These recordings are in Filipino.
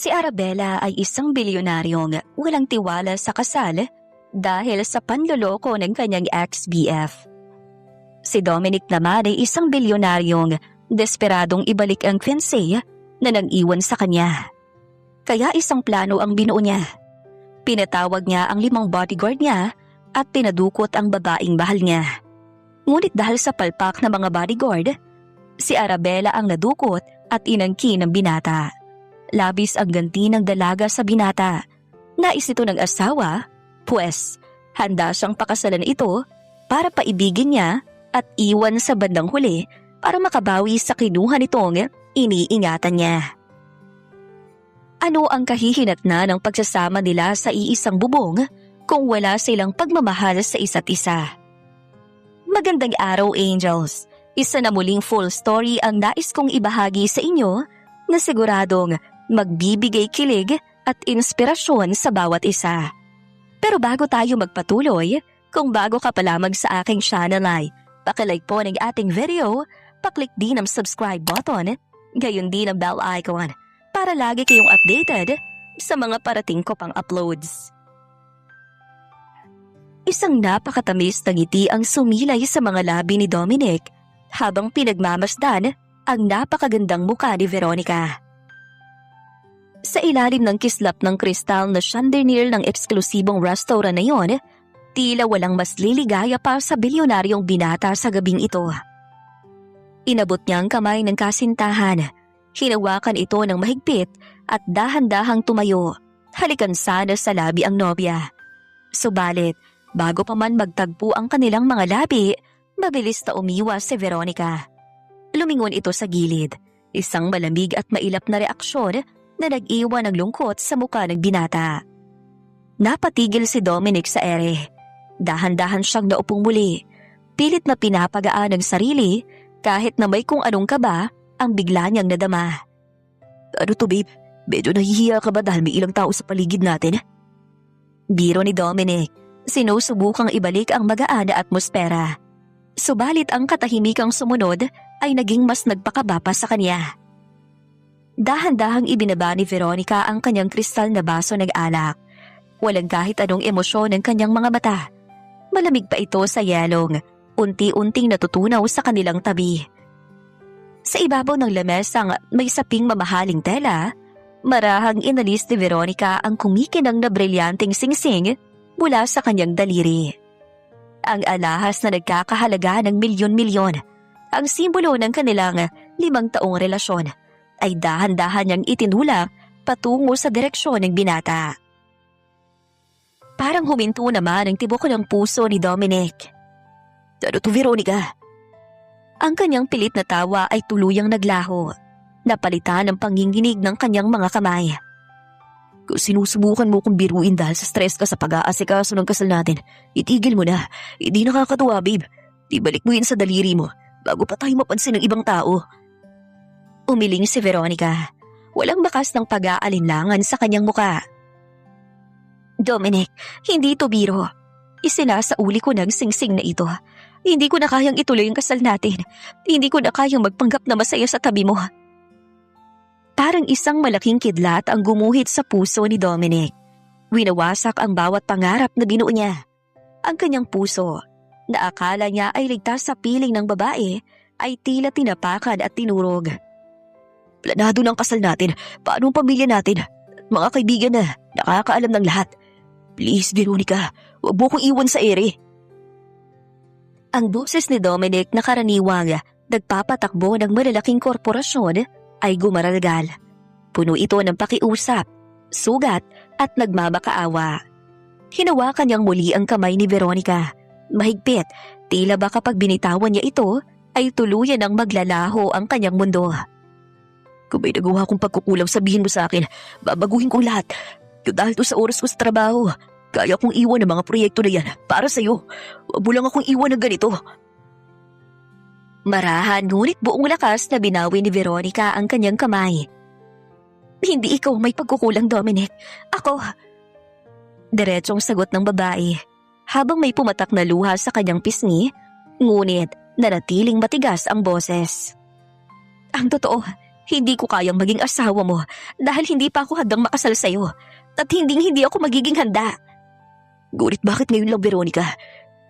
Si Arabella ay isang bilyonaryong walang tiwala sa kasal dahil sa panloloko ng kanyang ex-BF. Si Dominic naman ay isang bilyonaryong desperadong ibalik ang fiancé na nang-iwan sa kanya. Kaya isang plano ang binuo niya. Pinatawag niya ang 5 bodyguard niya at tinadukot ang babaeng bahal niya. Ngunit dahil sa palpak ng mga bodyguard, si Arabella ang nadukot at inangkin ng binata. Labis ang ganti ng dalaga sa binata. Nais ito ng asawa, pues handa siyang pakasalan ito para paibigin niya at iwan sa bandang huli para makabawi sa kinuha nitong iniingatan niya. Ano ang kahihinatnan ng pagsasama nila sa iisang bubong kung wala silang pagmamahal sa isa't isa? Magandang araw, Angels! Isa na muling full story ang nais kong ibahagi sa inyo na siguradong magbibigay kilig at inspirasyon sa bawat isa. Pero bago tayo magpatuloy, kung bago ka pa lamang sa aking channel ay pakilike po ng ating video, paklik din ang subscribe button, gayon din ang bell icon para lagi kayong updated sa mga parating ko pang uploads. Isang napakatamis na ngiti ang sumilay sa mga labi ni Dominic habang pinagmamasdan ang napakagandang mukha ni Veronica. Sa ilalim ng kislap ng kristal na chandelier ng eksklusibong restaurant na yon, tila walang mas liligaya pa sa bilyonaryong binata sa gabing ito. Inabot niya ang kamay ng kasintahan, hinawakan ito ng mahigpit at dahan-dahang tumayo, halikan sana sa labi ang nobya. Subalit, bago pa man magtagpo ang kanilang mga labi, mabilis na umiwas si Veronica. Lumingon ito sa gilid, isang malamig at mailap na reaksyon na nag-iwan ng lungkot sa mukha ng binata. Napatigil si Dominic sa ere. Dahan-dahan siyang naupong muli. Pilit na pinapagaan ng sarili kahit na may kung anong kaba ang bigla niyang nadama. Ano to, babe? Medyo nahihiya ka ba dahil may ilang tao sa paligid natin? Biro ni Dominic. Sinusubukang ibalik ang magaan na atmosfera. Subalit ang katahimikang sumunod ay naging mas nagpakaba pa sa kanya. Dahan-dahang ibinaba ni Veronica ang kanyang kristal na baso ng alak. Walang kahit anong emosyon ng kanyang mga mata. Malamig pa ito sa yelong, unti-unting natutunaw sa kanilang tabi. Sa ibabaw ng lamesang may saping mamahaling tela, marahang inalis ni Veronica ang kumikinang na brilyanteng singsing mula sa kanyang daliri. Ang alahas na nagkakahalaga ng milyon-milyon, ang simbolo ng kanilang 5 taong relasyon, ay dahan-dahan niyang itinulak patungo sa direksyon ng binata. Parang huminto naman ang tibok ng puso ni Dominic. Ano to, Veronica? Ang kanyang pilit na tawa ay tuluyang naglaho, napalitan ng panginginig ng kanyang mga kamay. Kung sinusubukan mo kong biruin dahil sa stress ka sa pag-aasikaso ng kasal natin, itigil mo na. Hindi nakakatuwa, babe. Ibalik mo yun sa daliri mo bago pa tayo mapansin ng ibang tao. Umiling si Veronica. Walang bakas ng pag-aalinlangan sa kanyang muka. Dominic, hindi ito biro. Isinasauli ko ng singsing na ito. Hindi ko na kayang ituloy ang kasal natin. Hindi ko na kayang magpanggap na masaya sa tabi mo. Parang isang malaking kidlat ang gumuhit sa puso ni Dominic. Winawasak ang bawat pangarap na binuo niya. Ang kanyang puso, na akala niya ay ligtas sa piling ng babae, ay tila tinapakan at tinurog. Planado ng kasal natin, paano ang pamilya natin? Mga kaibigan na, nakakaalam ng lahat. Please, Veronica, huwag mo kong iwan sa ere. Ang boses ni Dominic na karaniwang nagpapatakbo ng malalaking korporasyon ay gumaralgal. Puno ito ng pakiusap, sugat at nagmamakaawa. Hinawakan niyang muli ang kamay ni Veronica. Mahigpit, tila ba kapag binitawan niya ito, ay tuluyan ng maglalaho ang kanyang mundo. Kung may nagawa kong pagkukulang, sabihin mo sa akin, babaguhin kong lahat. Dahil to sa oras ko sa trabaho, kaya kong iwan ang mga proyekto na yan para sa'yo. Huwag mo lang akong iwan ng ganito. Marahan ngunit buong lakas na binawi ni Veronica ang kanyang kamay. Hindi ikaw may pagkukulang, Dominic. Ako. Diretsong sagot ng babae habang may pumatak na luha sa kanyang pisngi, ngunit nanatiling matigas ang boses. Ang totoo, Hindi ko kayang maging asawa mo dahil hindi pa ako handang makasal sa'yo at hindi ako magiging handa. Ngunit bakit ngayon lang, Veronica?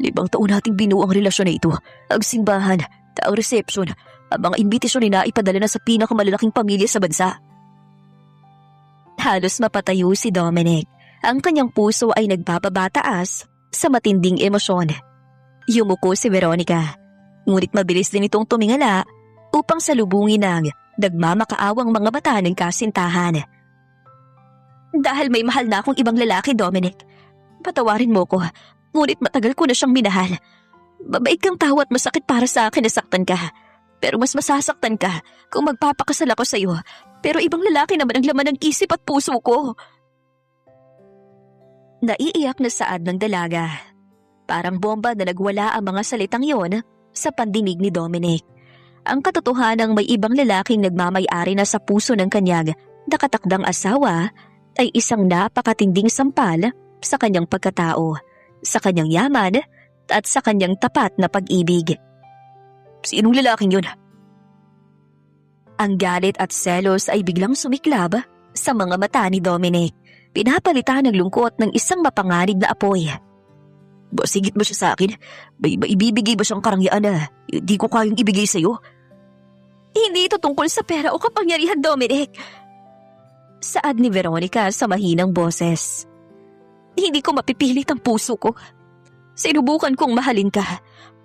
5 taon nating binuo ang relasyon na ito. Ang simbahan, ang reception, ang mga imbitasyon na ipadala na sa pinakamalalaking pamilya sa bansa. Halos mapatayo si Dominic. Ang kanyang puso ay nagbababataas sa matinding emosyon. Yumuko si Veronica. Ngunit mabilis din itong tumingala upang salubungin ang nagmamakaawang mga mata ng kasintahan. Dahil may mahal na akong ibang lalaki, Dominic. Patawarin mo ko, ngunit matagal ko na siyang minahal. Mabait kang tao at masakit para sa akin na saktan ka. Pero mas masasaktan ka kung magpapakasal ako sa iyo. Pero ibang lalaki naman ang laman ng isip at puso ko. Naiiyak na saad ng dalaga. Parang bomba na nagwala ang mga salitang yon sa pandinig ni Dominic. Ang katotohanang may ibang lalaking nagmamay-ari na sa puso ng kanyang nakatakdang asawa ay isang napakatinding sampal sa kanyang pagkatao, sa kanyang yaman at sa kanyang tapat na pag-ibig. Sinong lalaking yun? Ang galit at selos ay biglang sumiklab sa mga mata ni Dominic. Pinapalitan ng lungkot ng isang mapanganib na apoy. Basigit ba siya sa akin? Ibibigay ba siyang karangyaan na hindi ko kayang ibigay sa'yo? Hindi ito tungkol sa pera o kapangyarihan, Dominic. Saad ni Veronica sa mahinang boses. Hindi ko mapipilit ang puso ko. Sinubukan kong mahalin ka.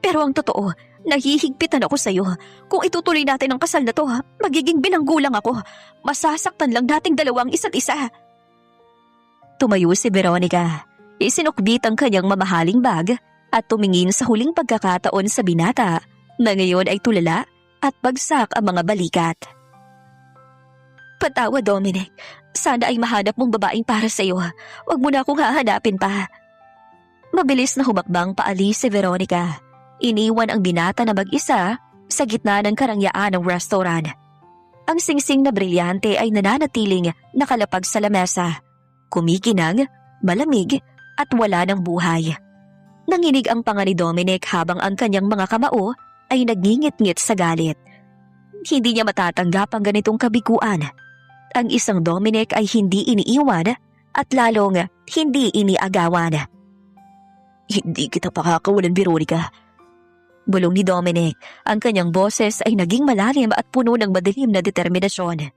Pero ang totoo, nahihigpitan ako sa'yo. Kung itutuloy natin ang kasal na to, magiging bilanggulang ako. Masasaktan lang nating dalawang isa't isa. Tumayo si Veronica. Isinukbit ang kanyang mamahaling bag at tumingin sa huling pagkakataon sa binata na ngayon ay tulala at bagsak ang mga balikat. Patawa, Dominic. Sana ay mahanap mong babaeng para sa iyo. Huwag mo na akong hahanapin pa. Mabilis na humakbang paalis si Veronica. Iniwan ang binata na mag-isa sa gitna ng karangyaan ng restaurant. Ang singsing na brilyante ay nananatiling nakalapag sa lamesa. Kumikinang, malamig, at wala ng buhay. Nanginig ang panga ni Dominic habang ang kanyang mga kamao ay nagngingit-ngit sa galit. Hindi niya matatanggap ang ganitong kabiguan. Ang isang Dominic ay hindi iniiwan at lalong hindi iniagawan. Hindi kita pakakawalan, Veronica. Bulong ni Dominic, ang kanyang boses ay naging malalim at puno ng madilim na determinasyon.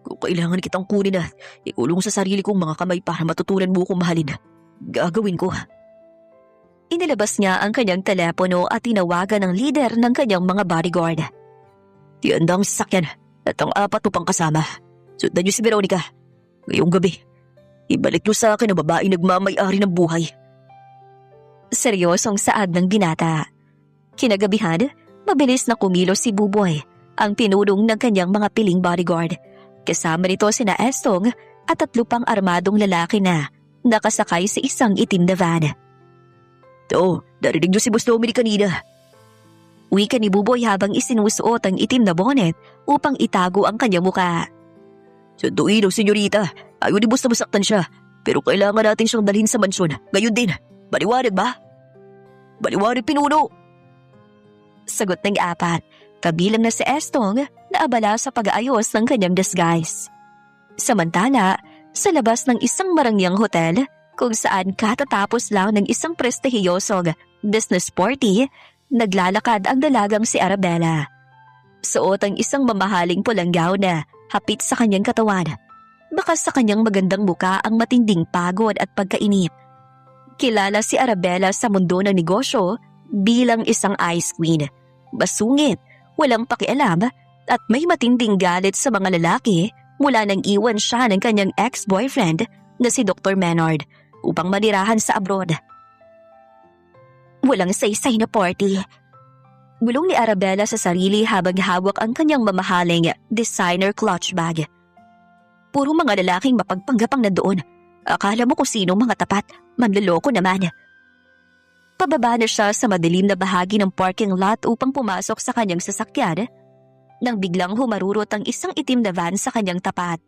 Kung kailangan kitang kunin at ikulong sa sarili kong mga kamay para matutunan mo kong mahalin, gagawin ko. Inilabas niya ang kanyang telepono at tinawagan ng leader ng kanyang mga bodyguard. Tihanda ang sasakyan at ang 4 upang kasama. Sundan niyo si Veronica. Ngayong gabi, ibalik niyo sa akin ang babaeng nagmamay-ari ng buhay. Seryosong saad ng binata. Kinagabihan, mabilis na kumilos si Buboy, ang pinulong ng kanyang mga piling bodyguard. Kasama nito sina Estong at 3 pang armadong lalaki na nakasakay sa isang itim na van. Narinig niyo si Boss Dominic kanina. Wika ni Buboy habang isinusuot ang itim na bonnet upang itago ang kanyang muka. Sunduin, senyorita. Ayaw ni Boss na masaktan siya. Pero kailangan natin siyang dalhin sa mansyon. Ngayon din. Baliwanag ba? Baliwanag, pinuno! Sagot ng 4, kabilang na si Estong na abala sa pag-aayos ng kanyang disguise. Samantala, sa labas ng isang marangyang hotel kung saan katatapos lang ng isang prestihiyosong business party, naglalakad ang dalagang si Arabella. Suot ang isang mamahaling pulang gown na hapit sa kanyang katawan. Baka sa kanyang magandang muka ang matinding pagod at pagkainip. Kilala si Arabella sa mundo ng negosyo bilang isang ice queen. Basungit, walang pakialam at may matinding galit sa mga lalaki mula nang iwan siya ng kanyang ex-boyfriend na si Dr. Menard upang manirahan sa abroad. Walang saysay na party. Bulong ni Arabella sa sarili habang hawak ang kanyang mamahaling designer clutch bag. Puro mga lalaking mapagpanggapang nandoon. Akala mo kung sino mga tapat, manloloko naman. Pababa na siya sa madilim na bahagi ng parking lot upang pumasok sa kanyang sasakyan nang biglang humarurot ang isang itim na van sa kanyang tapat.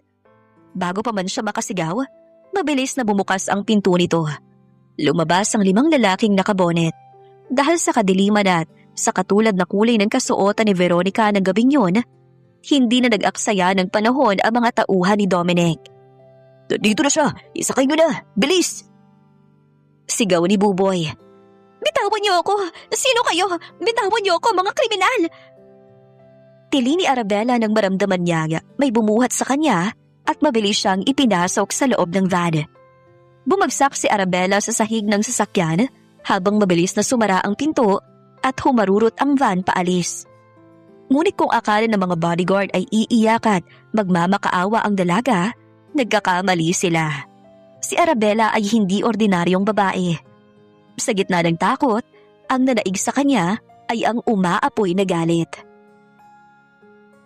Bago pa man siya makasigaw, mabilis na bumukas ang pinto nito. Lumabas ang 5 lalaking nakabonet. Dahil sa kadiliman at sa katulad na kulay ng kasuotan ni Veronica ng gabing yun, Hindi na nag-aksaya ng panahon ang mga tauhan ni Dominic. Dito na siya! Isakay mo na! Bilis! Sigaw ni Buboy. Bitawan niyo ako! Sino kayo? Bitawan niyo ako, mga kriminal! Tili ni Arabella nang maramdaman niya may bumuhat sa kanya at mabilis siyang ipinasok sa loob ng van. Bumagsak si Arabella sa sahig ng sasakyan habang mabilis na sumara ang pinto at humarurot ang van paalis. Ngunit kung akala ng mga bodyguard ay iiyak at magmamakaawa ang dalaga, nagkakamali sila. Si Arabella ay hindi ordinaryong babae. Sa gitna ng takot, ang nanaig sa kanya ay ang umaapoy na galit.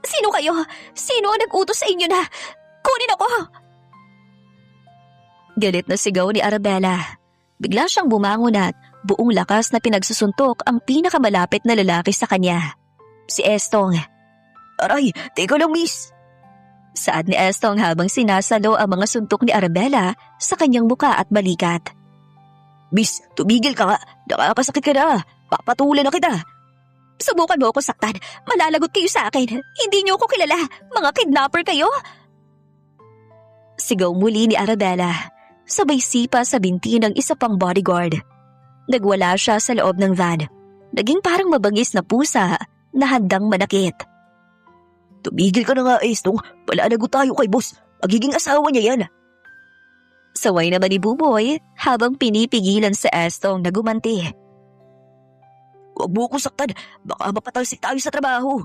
Sino kayo? Sino ang nag-utos sa inyo na kunin ako? Galit na sigaw ni Arabella. Bigla siyang bumangon at buong lakas na pinagsusuntok ang pinakamalapit na lalaki sa kanya. Si Estong. Aray, teka lang miss! Saad ni Estong habang sinasalo ang mga suntok ni Arabella sa kanyang muka at balikat. Miss, tumigil ka nga! Nakakasakit ka na! Papatulan na kita! Subukan mo ako saktan. Malalagot kayo sa akin. Hindi niyo ako kilala. Mga kidnapper kayo. Sigaw muli ni Arabella. Sabay sipa sa binti ng isa pang bodyguard. Nagwala siya sa loob ng van. Naging parang mabangis na pusa na handang manakit. Tumigil ka na nga, Estong. Palalagot tayo kay boss. Magiging asawa niya yan. Saway naman ni Buboy habang pinipigilan sa Estong na gumanti. Huwag mo akong saktan. Baka mapatalsik tayo sa trabaho.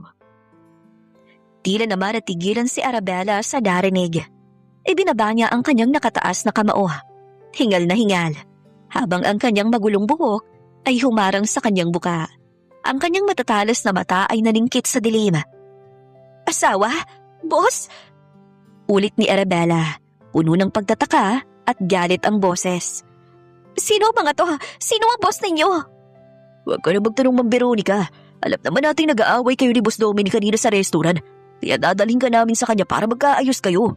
Tila naman natigilan si Arabella sa narinig. Ibinaba niya ang kanyang nakataas na kamao. Hingal na hingal. Habang ang kanyang magulong buhok ay humarang sa kanyang buka. Ang kanyang matatalas na mata ay naningkit sa dilim. Asawa? Boss? Ulit ni Arabella. Puno ng pagtataka at galit ang boses. Sino mga to? Sino ang boss ninyo? Huwag ka na magtanong, Ma'am Veronica. Alam naman natin nag-aaway kayo ni Boss Dominic kanina sa restaurant. Kaya dadalhin ka namin sa kanya para magkaayos kayo.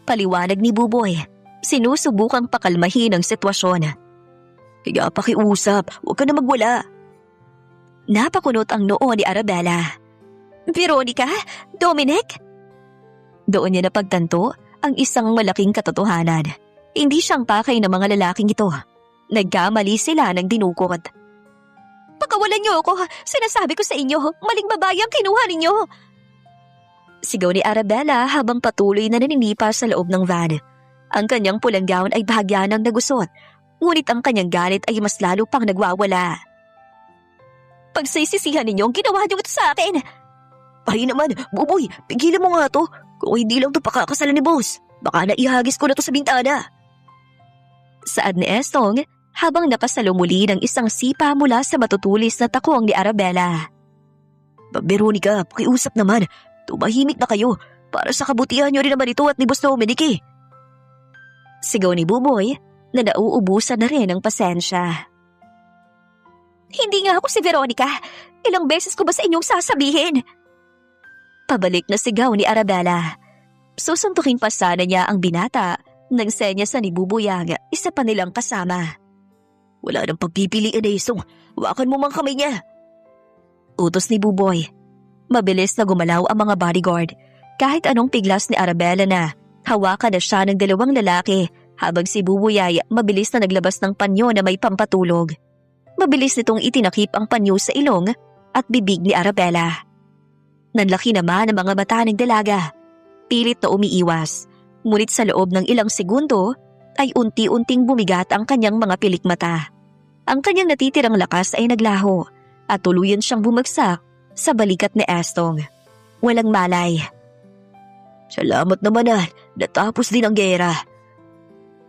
Paliwanag ni Buboy. Sinusubukang pakalmahin ang sitwasyon. Kaya pakiusap, huwag ka na magwala. Napakunot ang noo ni Arabella. Veronica? Dominic? Doon niya napagtanto ang isang malaking katotohanan. Hindi siyang pakay ng mga lalaking ito. Nagkamali sila ng dinukot. Pakawalan niyo ako! Sinasabi ko sa inyo, maling babae ang kinuha ninyo! Sigaw ni Arabella habang patuloy na naninipa sa loob ng van. Ang kanyang pulang gown ay bahagya ng nagusot, ngunit ang kanyang galit ay mas lalo pang nagwawala. Pagsisisihan ninyo ang ginawa niyo ito sa akin! Ay naman, Buboy, pigilan mo nga to. Kung hindi lang to pakakasalan ni boss, baka naihagis ko na to sa bintana. Saad ni Estong habang nakasalo muli ng isang sipa mula sa matutulis na takong ni Arabella. Veronica, pakiusap naman. Tumahimik na kayo para sa kabutihan niyo rin naman ito at ni Boss Dominic eh. Sigaw ni Buboy na nauubusan na rin ng pasensya. Hindi nga ako si Veronica. Ilang beses ko ba sa inyong sasabihin? Pabalik na sigaw ni Arabella. Susuntukin pa sana niya ang binata nang senyas ni Bubuyang, isa pa nilang kasama. Wala nang pagpipilian eh, Song. Wakan mo mang kamay niya. Utos ni Buboy. Mabilis na gumalaw ang mga bodyguard. Kahit anong piglas ni Arabella na hawakan na siya ng dalawang lalaki habang si Buboy ay mabilis na naglabas ng panyo na may pampatulog. Mabilis nitong itinakip ang panyo sa ilong at bibig ni Arabella. Nanlaki naman ang mga mata ng dalaga. Pilit na umiiwas. Ngunit sa loob ng ilang segundo ay unti-unting bumigat ang kanyang mga pilik mata. Ang kanyang natitirang lakas ay naglaho at tuluyan siyang bumagsak sa balikat ni Estong. Walang malay. Salamat naman natapos din ang gera.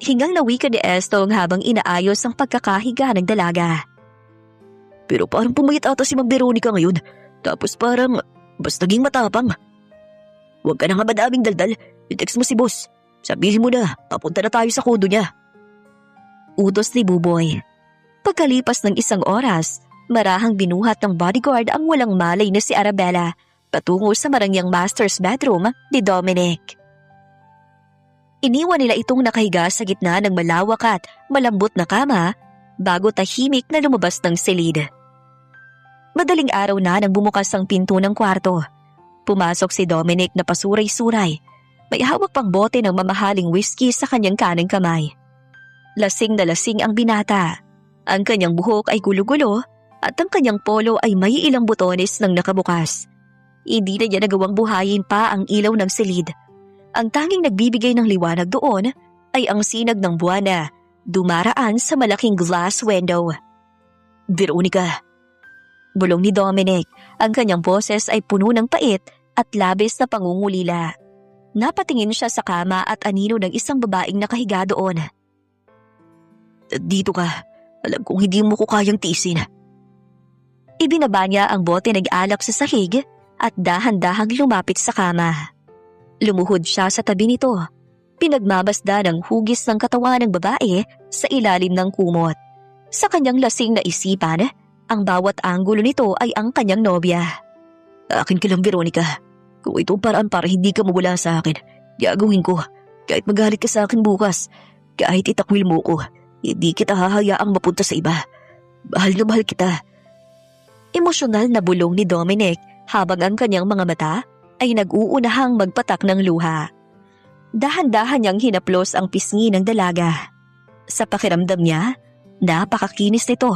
Hingal na wika ni Estong habang inaayos ang pagkakahiga ng dalaga. Pero parang pumayat ata si Ma'am Veronica ngayon. Tapos parang mas naging matapang. Huwag ka na nga madaming daldal. I-text mo si boss. Sabihin mo na, papunta na tayo sa kodo niya. Utos ni Buboy. Pagkalipas ng isang oras, marahang binuhat ng bodyguard ang walang malay na si Arabella patungo sa marangyang master's bedroom ni Dominic. Iniwan nila itong nakahiga sa gitna ng malawak at malambot na kama bago tahimik na lumabas ng silid. Madaling araw na nang bumukas ang pinto ng kwarto. pumasok si Dominic na pasuray-suray. May hawak pang bote ng mamahaling whiskey sa kanyang kanang kamay. Lasing na lasing ang binata. Ang kanyang buhok ay gulo-gulo at ang kanyang polo ay may ilang butones ng nakabukas. Hindi na niya nagawang buhayin pa ang ilaw ng silid. Ang tanging nagbibigay ng liwanag doon ay ang sinag ng buwan na dumaraan sa malaking glass window. Veronica. Bulong ni Dominic, ang kanyang boses ay puno ng pait at labis na pangungulila. Napatingin siya sa kama at anino ng isang babaeng nakahiga doon. Dito ka. Alam kong hindi mo ko kayang tiisin. Ibinaba niya ang bote ng alak sa sahig at dahan-dahang lumapit sa kama. Lumuhod siya sa tabi nito. Pinagmabasda ng hugis ng katawan ng babae sa ilalim ng kumot. Sa kanyang lasing na isipan, ang bawat anggulo nito ay ang kanyang nobya. Akin ka lang, Veronica. Kung ito ang paraan para hindi ka mawala sa akin, gagawin ko. Kahit magalit ka sa akin bukas, kahit itakwil mo ko, hindi kita hahayaang mapunta sa iba. Mahal na mahal kita. Emosyonal na bulong ni Dominic habang ang kanyang mga mata ay nag-uunahang magpatak ng luha. Dahan-dahan niyang hinaplos ang pisngi ng dalaga. Sa pakiramdam niya, napakakinis nito.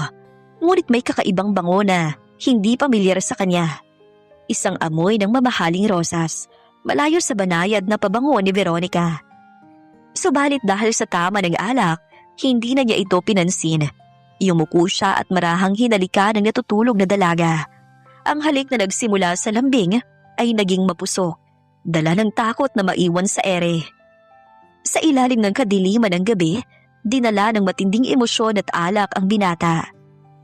Ngunit may kakaibang bango na hindi pamilyar sa kanya. Isang amoy ng mamahaling rosas, malayo sa banayad na pabango ni Veronica. Subalit dahil sa tama ng alak, hindi na niya ito pinansin. Yumuko siya at marahang hinalika ng natutulog na dalaga. Ang halik na nagsimula sa lambing ay naging mapusok, dala ng takot na maiwan sa ere. Sa ilalim ng kadiliman ng gabi, dinala ng matinding emosyon at alak ang binata.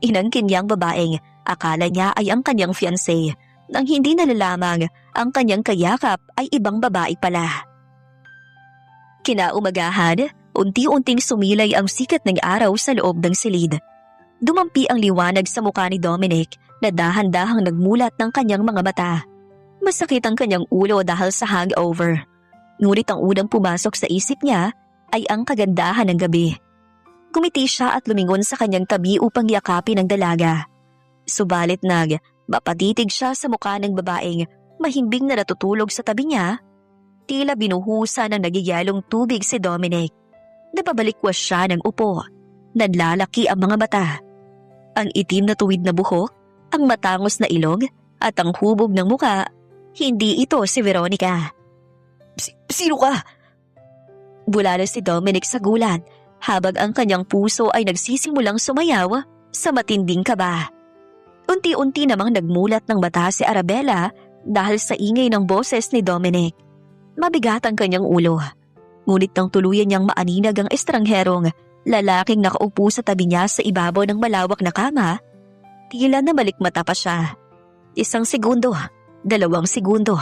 Inangkin niyang babaeng akala niya ay ang kanyang fiancé, nang hindi nalalamang ang kanyang kayakap ay ibang babae pala. Kinaumagahan, unti-unting sumilay ang sikat ng araw sa loob ng silid. Dumampi ang liwanag sa mukha ni Dominic na dahan-dahang nagmulat ng kanyang mga mata. Masakit ang kanyang ulo dahil sa hangover. Ngunit ang unang pumasok sa isip niya ay ang kagandahan ng gabi. Gumiti siya at lumingon sa kanyang tabi upang yakapin ang dalaga. Subalit mapatitig siya sa mukha ng babaeng mahimbing na natutulog sa tabi niya. Tila binuhusa ng nagyayalong tubig si Dominic. Napabalikwas siya ng upo. Nanlalaki ang mga mata. Ang itim na tuwid na buhok, ang matangos na ilong, at ang hubog ng muka, hindi ito si Veronica. Sino ka? Bulala si Dominic sa gulat habang ang kanyang puso ay nagsisimulang sumayaw sa matinding kaba. Unti-unti namang nagmulat ng mata si Arabella dahil sa ingay ng boses ni Dominic. Mabigat ang kanyang ulo. Ngunit nang tuluyan niyang maaninag ang estrangherong lalaking nakaupo sa tabi niya sa ibabaw ng malawak na kama, tila na malikmata pa siya. 1 segundo, 2 segundo,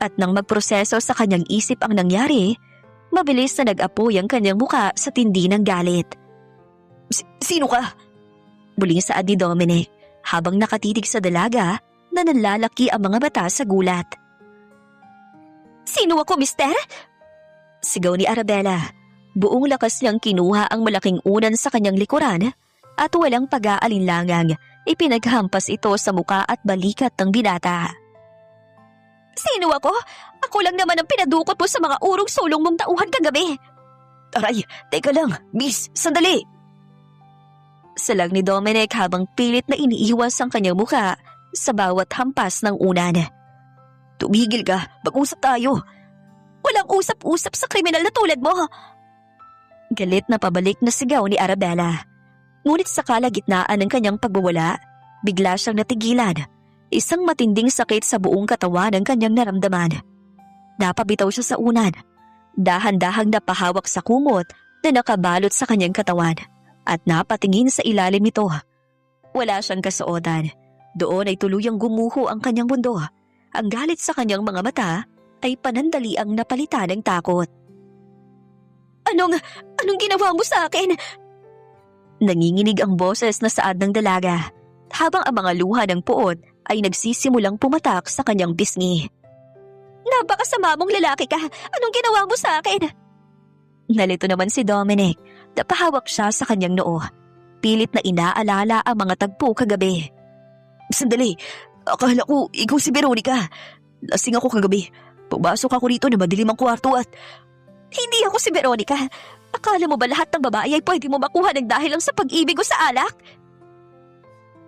at nang magproseso sa kanyang isip ang nangyari, mabilis na nag-apoy ang kanyang muka sa tindi ng galit. Sino ka? Muling saad ni Dominic habang nakatitig sa dalaga na nanlalaki ang mga mata sa gulat. Sino ako, mister? Sigaw ni Arabella. Buong lakas niyang kinuha ang malaking unan sa kanyang likuran at walang pag-aalinlangang ipinaghampas ito sa muka at balikat ng binata. Sino ako? Ako lang naman ang pinadukot mo sa mga urong sulong mong tauhan kagabi. Aray, teka lang, miss, sandali. Salag ni Dominic habang pilit na iniiwas ang kanyang muka sa bawat hampas ng unan. Tumigil ka, mag-usap tayo. Walang usap-usap sa kriminal na tulad mo. Galit na pabalik na sigaw ni Arabella. Ngunit sa kalagitnaan ng kanyang pagwawala, bigla siyang natigilan. Isang matinding sakit sa buong katawan ang kanyang naramdaman. Napabitaw siya sa unan. Dahan-dahang napahawak sa kumot na nakabalot sa kanyang katawan at napatingin sa ilalim nito. Wala siyang kasuotan. Doon ay tuluyang gumuho ang kanyang mundo. Ang galit sa kanyang mga mata ay panandaliang napalitan ng takot. Anong ginawa mo sa akin? Nanginginig ang boses na saad ng dalaga habang ang mga luha ng puot ay nagsisimulang pumatak sa kanyang pisngi. Napakasama mong lalaki ka! Anong ginawa mo sa akin? Nalito naman si Dominic. Napahawak siya sa kanyang noo. Pilit na inaalala ang mga tagpo kagabi. Sandali, akala ko ikaw si Veronica. Lasing ako kagabi. Pumasok ako rito na madilim ang kwarto at Hindi ako si Veronica. Akala mo ba lahat ng babae ay pwede mo makuha ng dahil lang sa pag-ibig o sa alak?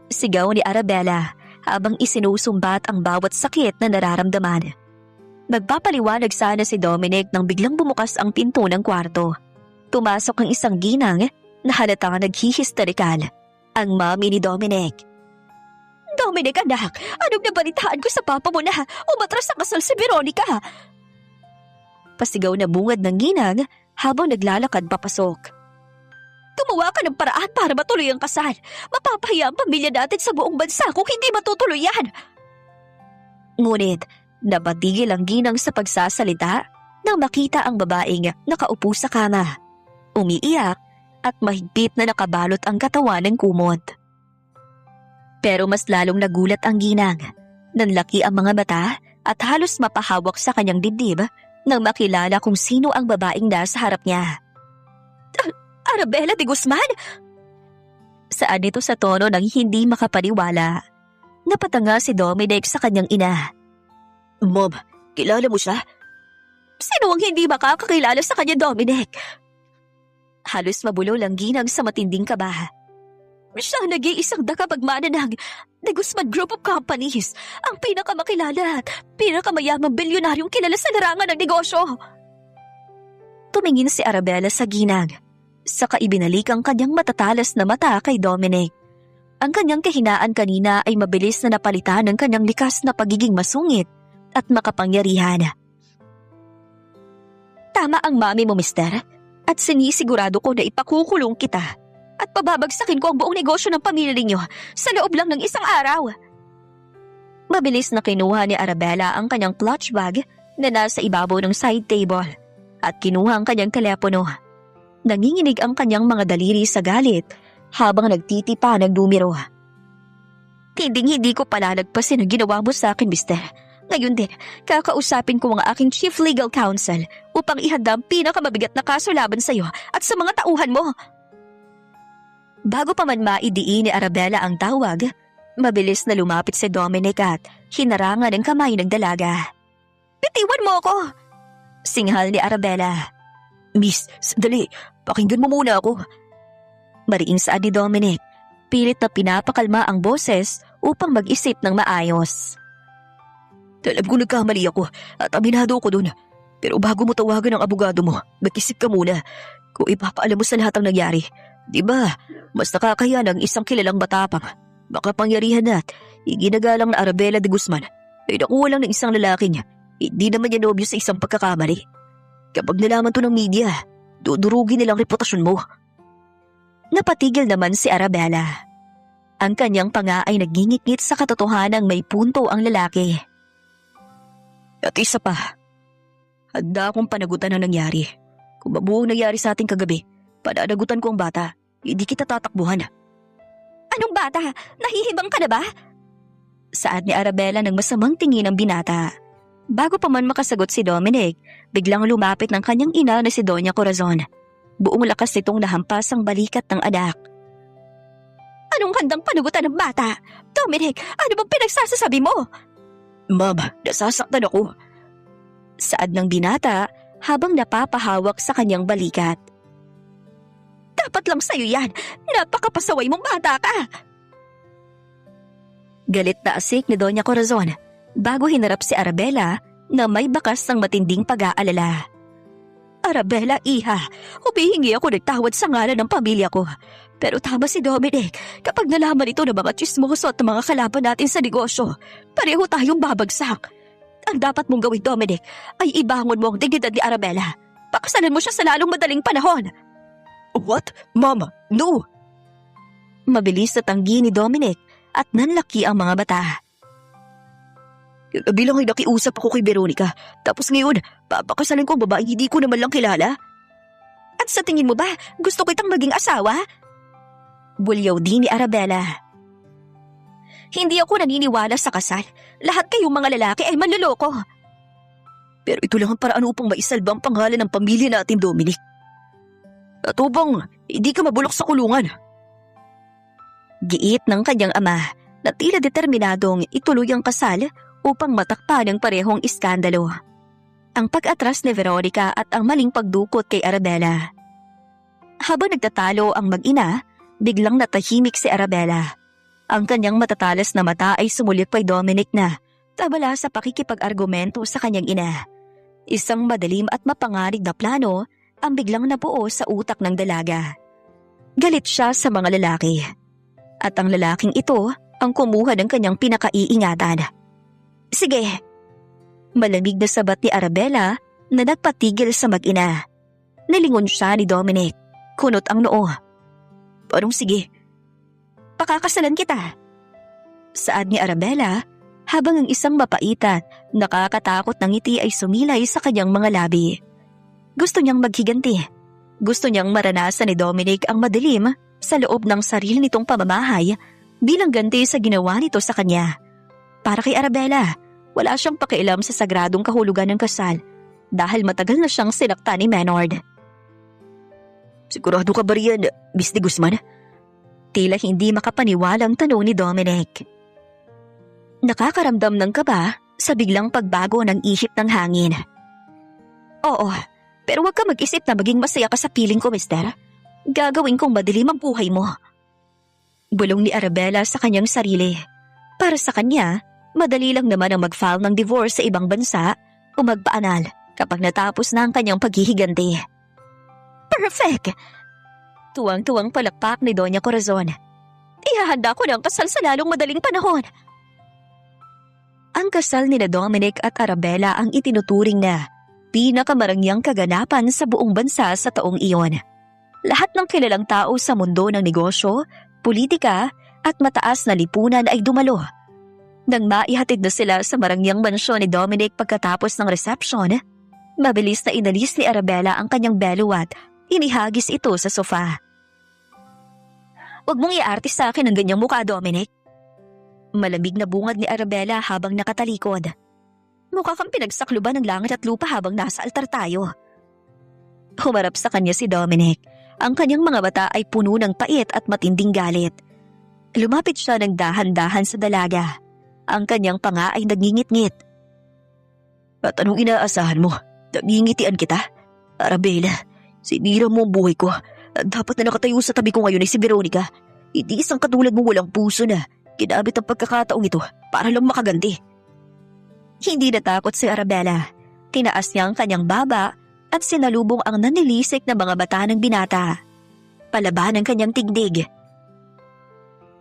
Sigaw ni Arabella habang isinusumbat ang bawat sakit na nararamdaman. Magpapaliwanag sana si Dominic nang biglang bumukas ang pinto ng kwarto. Tumasok ang isang ginang na halatang naghihisterikal. Ang mami ni Dominic. Dominic anak, anong nabalitaan ko sa papa mo na umatras ang kasal si Veronica? Pasigaw na bungad ng ginang habang naglalakad papasok. Gumawa ka ng paraan para matuloy ang kasal. Mapapahiya ang pamilya natin sa buong bansa kung hindi matutuloy yan. Ngunit, napatigil ang ginang sa pagsasalita nang makita ang babaeng nakaupo sa kama. Umiiyak at mahigpit na nakabalot ang katawan ng kumot. Pero mas lalong nagulat ang ginang. Nanlaki ang mga mata at halos mapahawak sa kanyang dibdib nang makilala kung sino ang babaeng nasa harap niya. Arabella de Guzman? Saan ito sa tono ng hindi makapaniwala. Napatanga si Dominic sa kanyang ina. Mom, kilala mo siya? Sino ang hindi makakakilala sa kanya, Dominic? Halos mabulol ang ginang sa matinding kaba. Siya ang nag-iisang nakapagmana ng The Guzman Group of Companies, ang pinakamakilala at pinakamayamang bilyonaryong kilala sa larangan ng negosyo. Tumingin si Arabella sa ginang. Saka ibinalik ang kanyang matatalas na mata kay Dominic. Ang kanyang kahinaan kanina ay mabilis na napalitan ng kanyang likas na pagiging masungit at makapangyarihan. Tama ang mami mo, mister, at sinisigurado ko na ipakukulong kita at pababagsakin ko ang buong negosyo ng pamilya ninyo sa loob lang ng isang araw. Mabilis na kinuha ni Arabella ang kanyang clutch bag na nasa ibabaw ng side table at kinuha ang kanyang telepono. Nanginginig ang kanyang mga daliri sa galit habang nagtitipa ng numero. Hindi ko palalagpasin ang ginawa mo sa akin, mister. Ngayon din, kakausapin ko ang aking chief legal counsel upang ihanda ang pinakamabigat na kaso laban sa iyo at sa mga tauhan mo. Bago pa man maidiin ni Arabella ang tawag, mabilis na lumapit si Dominic at hinarangan ng kamay ng dalaga. Bitiwan mo ako! Singhal ni Arabella. Miss, sandali. Pakinggan mo muna ako. Mariing saan ni Dominic, pilit na pinapakalma ang boses upang mag-isip ng maayos. Alam ko nagkamali ako at aminado ko dun. Pero bago mo tawagan ang abogado mo, mag-isip ka muna kung ipapaalam mo sa lahat ang nangyari. Diba, mas nakakaya ng isang kilalang matapang, makapangyarihan at iginagalang na Arabella de Guzman ay nakuha lang ng isang lalaki niya. Hindi naman niya nobyo sa isang pagkakamali. Kapag nalaman to ng media, dudurugin nilang reputasyon mo. Napatigil naman si Arabella. Ang kanyang panga ay nagingit-ngit sa katotohanang may punto ang lalaki. At isa pa, handa akong panagutan ang nangyari. Kung mabuong nangyari sa ating kagabi, pananagutan ko ang bata, hindi kita tatakbuhan. Anong bata? Nahihibang ka na ba? Saad ni Arabella ng masamang tingin ng binata. Bago pa man makasagot si Dominic, biglang lumapit ng kanyang ina na si Doña Corazon. Buong lakas nitong nahampas ang balikat ng anak. Anong handang panagutan ng bata? Dominic, ano bang pinagsasasabi mo? Mama, nasasaktan ako. Saad ng binata habang napapahawak sa kanyang balikat. Dapat lang sa'yo yan. Napakapasaway mong bata ka. Galit na asik ni Doña Corazon bago hinarap si Arabella na may bakas ng matinding pag-aalala. Arabella, iha, humihingi ako ng tawad sa ngalan ng pamilya ko. Pero tama si Dominic, kapag nalaman ito ng mga chismoso at mga kalaban natin sa negosyo, pareho tayong babagsak. Ang dapat mong gawin, Dominic, ay ibangon mo ang dignidad ni Arabella. Pakasalan mo siya sa lalong madaling panahon. What? Mama, no! Mabilis na tanggi ni Dominic at nanlaki ang mga bata. Bilang ay nakiusap ako kay Veronica, tapos ngayon, papakasalan ko ang babaeng hindi ko naman lang kilala. At sa tingin mo ba, gusto kitang maging asawa? Bulyaw din ni Arabella. Hindi ako naniniwala sa kasal. Lahat kayong mga lalaki ay manloloko. Pero ito lang ang paraan upang maisalba ang pangalan ng pamilya natin, Dominic. At upang hindi ka mabulok sa kulungan. Giit ng kanyang ama na tila determinadong ituloy ang kasal upang matakpan ang parehong iskandalo. Ang pag-atras ni Veronica at ang maling pagdukot kay Arabella. Habang nagtatalo ang mag-ina, biglang natahimik si Arabella. Ang kanyang matatalas na mata ay sumulit kay Dominic na tabala sa pakikipag-argumento sa kanyang ina. Isang madalim at mapanganib na plano ang biglang nabuo sa utak ng dalaga. Galit siya sa mga lalaki. At ang lalaking ito ang kumuha ng kanyang pinakaiingatan. Sige. Malamig na sabat ni Arabella na nagpatigil sa mag-ina. Nalingon siya ni Dominic. Kunot ang noo. Parang sige. Pakakasalan kita. Saad ni Arabella habang ang isang mapait at nakakatakot na ngiti ay sumilay sa kanyang mga labi. Gusto niyang maghiganti. Gusto niyang maranasan ni Dominic ang madilim sa loob ng sarili nitong pamamahay bilang ganti sa ginawa nito sa kanya. Para kay Arabella, wala siyang pakialam sa sagradong kahulugan ng kasal dahil matagal na siyang sinaktan ni Maynard. Sigurado ka ba riyan, Miss de Guzman? Tila hindi makapaniwalang tanong ni Dominic. Nakakaramdam ng kaba sa biglang pagbago ng isip ng hangin. Oo, pero huwag ka mag-isip na maging masaya ka sa piling ko, mister. Gagawin kong madilim ang buhay mo. Bulong ni Arabella sa kanyang sarili. Para sa kanya, madali lang naman ang mag-file ng divorce sa ibang bansa o magpaanal kapag natapos na ang kanyang paghihiganti. Perfect! Tuwang-tuwang palakpak ni Doña Corazon. Ihahanda ko ng kasal sa lalong madaling panahon. Ang kasal ni Dominic at Arabella ang itinuturing na pinakamarangyang kaganapan sa buong bansa sa taong iyon. Lahat ng kilalang tao sa mundo ng negosyo, politika at mataas na lipunan ay dumalo. Nang maihatid na sila sa marangyang mansyon ni Dominic pagkatapos ng reception, mabilis na inalis ni Arabella ang kanyang belo at inihagis ito sa sofa. Huwag mong i-artist sa akin ang ganyang mukha, Dominic. Malamig na bungad ni Arabella habang nakatalikod. Mukha kang pinagsakluban ng langit at lupa habang nasa altar tayo. Humarap sa kanya si Dominic. Ang kanyang mga mata ay puno ng pait at matinding galit. Lumapit siya ng dahan-dahan sa dalaga. Ang kanyang panga ay nagngingit-ngit. At anong inaasahan mo? Nangingitian kita? Arabella, sinira mo ang buhay ko. Dapat na nakatayo sa tabi ko ngayon ay si Veronica. Hindi isang katulad mo walang puso na ginamit ang pagkakataong ito para lang makaganti. Hindi natakot si Arabella. Tinaas niya ang kanyang baba at sinalubong ang nanilisik na mga bata ng binata. Palaban ang kanyang tigdig.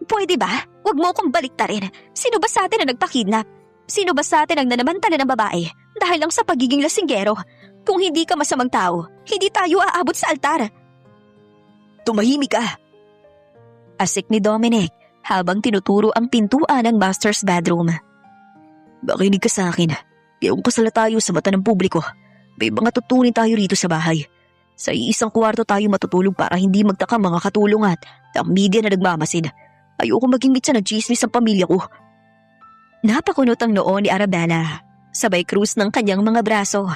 Pwede ba? Huwag mo akong baliktarin. Sino ba sa atin ang nagpakidnap? Sino ba sa atin ang nanamantala ng babae dahil lang sa pagiging lasinggero? Kung hindi ka masamang tao, hindi tayo aabot sa altar. Tumahimik ka! Asik ni Dominic habang tinuturo ang pintuan ng master's bedroom. Makinig ka sa akin. Ngayong kasala tayo sa mata ng publiko. May mga tutunin tayo rito sa bahay. Sa iisang kwarto tayo matutulog para hindi magtaka mga katulong at ang media na nagmamasid. Ayoko maging mitsa ng chismis ang pamilya ko. Napakunot ang noo ni Arabella. Sabay krus ng kanyang mga braso.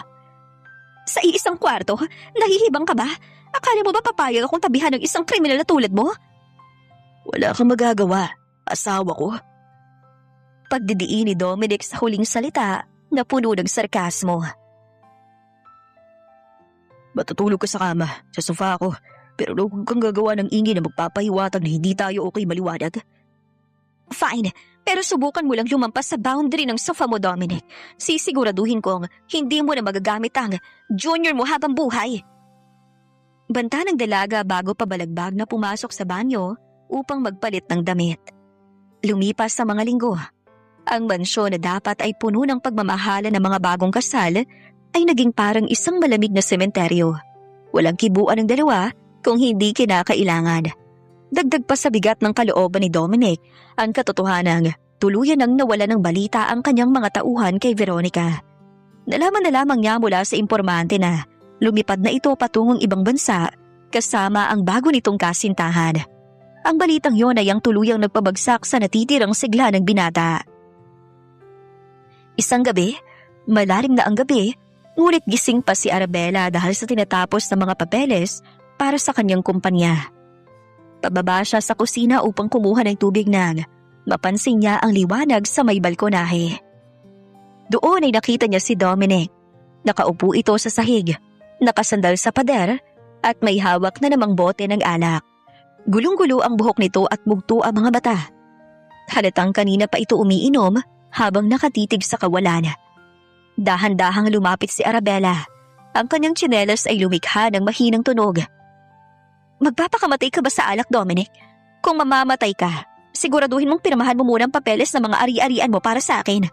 Sa iisang kwarto? Nahihibang ka ba? Akala mo ba papayag akong tabihan ng isang kriminal na tulad mo? Wala kang magagawa. Asawa ko. Pagdidiin ni Dominic sa huling salita na puno ng sarkasmo. Matutulog ka sa kama, sa sofa ako. Pero huwag kang gagawa ng ingay na magpapahiwatag na hindi tayo okay maliwanag. Fine, pero subukan mo lang lumampas sa boundary ng sofa mo, Dominic. Sisiguraduhin kong hindi mo na magagamit ang junior mo habang buhay. Banta ng dalaga bago pabalagbag na pumasok sa banyo upang magpalit ng damit. Lumipas sa mga linggo. Ang mansyon na dapat ay puno ng pagmamahala ng mga bagong kasal ay naging parang isang malamig na sementeryo. Walang kibuan ng dalawa kung hindi kinakailangan. Dagdag pa sa bigat ng kalooban ni Dominic ang katotohanang tuluyan nang nawala ng balita ang kanyang mga tauhan kay Veronica. Nalaman na lamang niya mula sa impormante na lumipad na ito patungong ibang bansa kasama ang bago nitong kasintahan. Ang balitang yon ay ang tuluyang nagpabagsak sa natitirang sigla ng binata. Isang gabi, malalim na ang gabi, ngunit gising pa si Arabella dahil sa tinatapos ng mga papeles para sa kanyang kumpanya. Pababa siya sa kusina upang kumuha ng tubig nang mapansin niya ang liwanag sa may balkonahe. Doon ay nakita niya si Dominic. Nakaupo ito sa sahig, nakasandal sa pader at may hawak na namang bote ng alak. Gulong-gulo ang buhok nito at mugto ang mga mata. Halatang kanina pa ito umiinom habang nakatitig sa kawalan. Dahan-dahang lumapit si Arabella. Ang kanyang tsinelas ay lumikha ng mahinang tunog. Magpapakamatay ka ba sa alak, Dominic? Kung mamamatay ka, siguraduhin mong pirmahan mo muna ang papeles ng mga ari-arian mo para sa akin.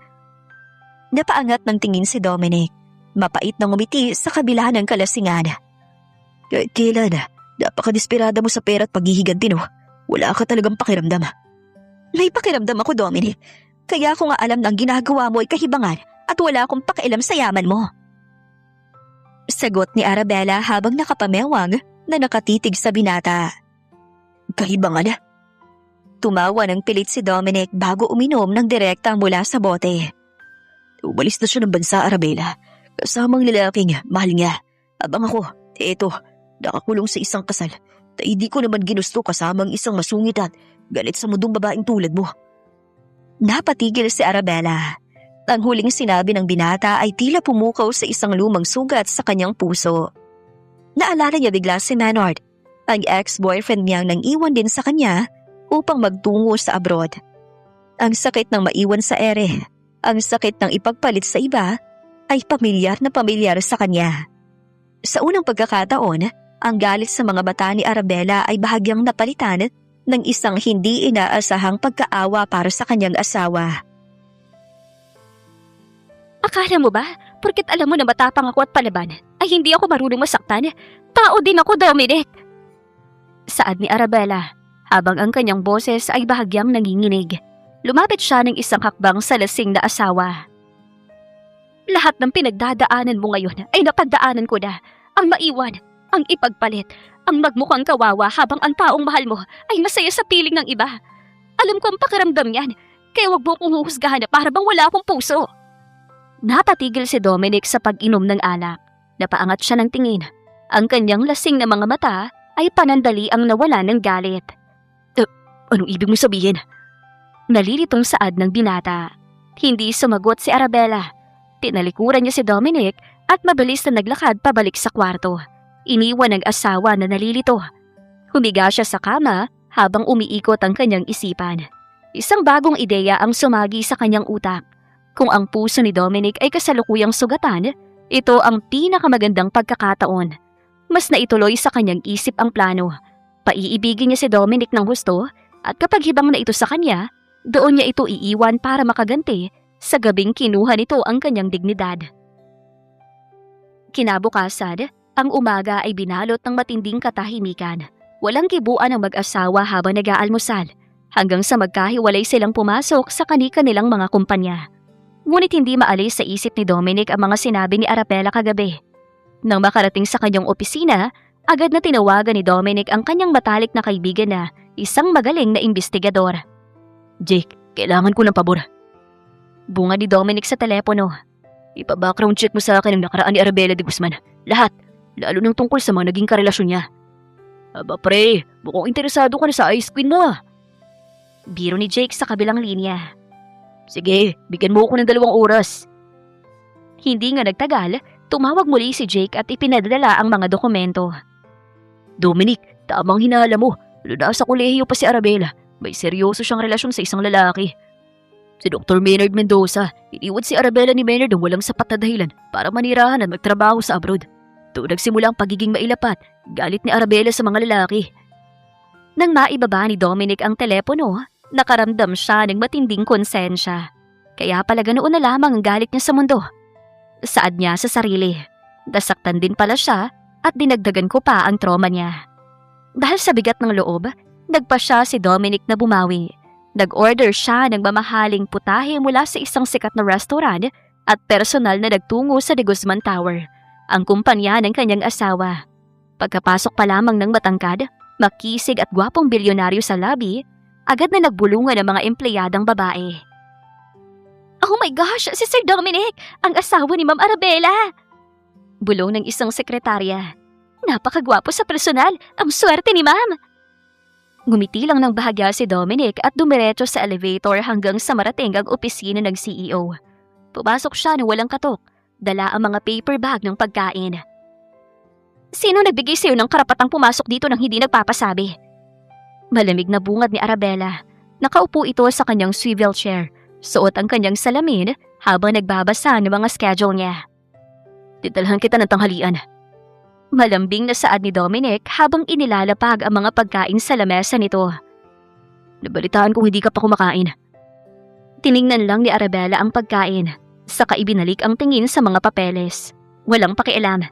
Napaangat ng tingin si Dominic. Mapait na ngumiti sa kabila ng kalasingan. Kahit kailan, napakadesperada mo sa pera at paghihiganti, no? Wala ka talagang pakiramdam. May pakiramdam ako, Dominic. Kaya ako nga alam na ang ginagawa mo ay kahibangan at wala akong pakialam sa yaman mo. Sagot ni Arabella habang nakapamewang na nakatitig sa binata. Kahibangan? Tumawa ng pilit si Dominic bago uminom ng direkta mula sa bote. Umalis na siya ng bansa, Arabella. Kasamang lalaking mahal niya. Abang ako, eto, nakakulong sa isang kasal. Hindi ko naman ginusto kasamang isang masungit at galit sa mundong babaeng tulad mo. Napatigil si Arabella. Ang huling sinabi ng binata ay tila pumukaw sa isang lumang sugat sa kanyang puso. Naalala niya bigla si Maynard, ang ex-boyfriend niyang nang iwan din sa kanya upang magtungo sa abroad. Ang sakit ng maiwan sa ere, ang sakit ng ipagpalit sa iba, ay pamilyar na pamilyar sa kanya. Sa unang pagkakataon, ang galit sa mga mata ni Arabella ay bahagyang napalitan ng isang hindi inaasahang pagkaawa para sa kanyang asawa. Akala mo ba, porket alam mo na matapang ako at palaban, ay hindi ako marunong masaktan? Tao din ako, Dominic! Saad ni Arabella, habang ang kanyang boses ay bahagyang nanginginig. Lumapit siya ng isang hakbang sa lasing na asawa. Lahat ng pinagdadaanan mo ngayon ay napagdaanan ko na. Ang maiwan, ang ipagpalit, ang magmukhang kawawa habang ang taong mahal mo ay masaya sa piling ng iba. Alam ko ang pakiramdam yan, kaya wag mo kong huhusgahan na para bang wala akong puso. Napatigil si Dominic sa pag-inom ng alak. Napaangat siya ng tingin. Ang kanyang lasing na mga mata ay panandali ang nawala ng galit. Anong ibig mo sabihin? Nalilitong saad ng binata. Hindi sumagot si Arabella. Tinalikuran niya si Dominic at mabilis na naglakad pabalik sa kwarto. Iniwan ng asawa na nalilito. Humiga siya sa kama habang umiikot ang kanyang isipan. Isang bagong ideya ang sumagi sa kanyang utak. Kung ang puso ni Dominic ay kasalukuyang sugatan, ito ang pinakamagandang pagkakataon. Mas naituloy sa kanyang isip ang plano. Paiibigin niya si Dominic ng husto at kapag hibang na ito sa kanya, doon niya ito iiwan para makaganti sa gabing kinuha nito ang kanyang dignidad. Kinabukasan, ang umaga ay binalot ng matinding katahimikan. Walang kibuan ang mag-asawa habang nag-aalmusal, hanggang sa magkahiwalay silang pumasok sa kani-kanilang mga kumpanya. Ngunit hindi maalis sa isip ni Dominic ang mga sinabi ni Arabella kagabi. Nang makarating sa kanyang opisina, agad na tinawagan ni Dominic ang kanyang matalik na kaibigan na isang magaling na imbestigador. Jake, kailangan ko ng pabor. Bunga ni Dominic sa telepono. Ipa-background check mo sa akin ang nakaraan ni Arabella de Guzman. Lahat, lalo nang tungkol sa mga naging karelasyon niya. Aba pre, mukhang interesado ka na sa ice queen mo ah. Biro ni Jake sa kabilang linya. Sige, bigyan mo ako ng 2 oras. Hindi nga nagtagal, tumawag muli si Jake at ipinadala ang mga dokumento. Dominic, tamang hinala mo. Lalo sa kolehiyo pa si Arabella. May seryoso siyang relasyon sa isang lalaki. Si Dr. Maynard Mendoza, iniwan si Arabella ni Maynard ng walang sapat na dahilan para manirahan at magtrabaho sa abroad. Doon nagsimula ang pagiging mailapat, galit ni Arabella sa mga lalaki. Nang maibaba ni Dominic ang telepono, nakaramdam siya ng matinding konsensya. Kaya pala ganoon na lamang ang galit niya sa mundo. Saad niya sa sarili. Nasaktan din pala siya at dinagdagan ko pa ang trauma niya. Dahil sa bigat ng loob, nagpa siya si Dominic na bumawi. Nag-order siya ng mamahaling putahe mula sa isang sikat na restaurant at personal na nagtungo sa De Guzman Tower, ang kumpanya ng kanyang asawa. Pagkapasok pa lamang ng matangkad, makisig at gwapong bilyonaryo sa lobby, agad na nagbulungan ang mga empleyadang babae. Oh my gosh, si Sir Dominic, ang asawa ni Ma'am Arabella! Bulong ng isang sekretarya. Napakagwapo sa personal, ang swerte ni Ma'am! Ngumiti lang ng bahagya si Dominic at dumiretso sa elevator hanggang sa marating ang opisina ng CEO. Pumasok siya nang walang katok. Dala ang mga paper bag ng pagkain. Sino nagbigay sa'yo ng karapatang pumasok dito nang hindi nagpapasabi? Malamig na bungad ni Arabella. Nakaupo ito sa kanyang swivel chair. Suot ang kanyang salamin habang nagbabasa ng mga schedule niya. Didalhan kita ng tanghalian. Malambing na saad ni Dominic habang inilalapag ang mga pagkain sa lamesa nito. Nabalitaan kong hindi ka pa kumakain. Tiningnan lang ni Arabella ang pagkain. Saka ibinalik ang tingin sa mga papeles. Walang pakialam.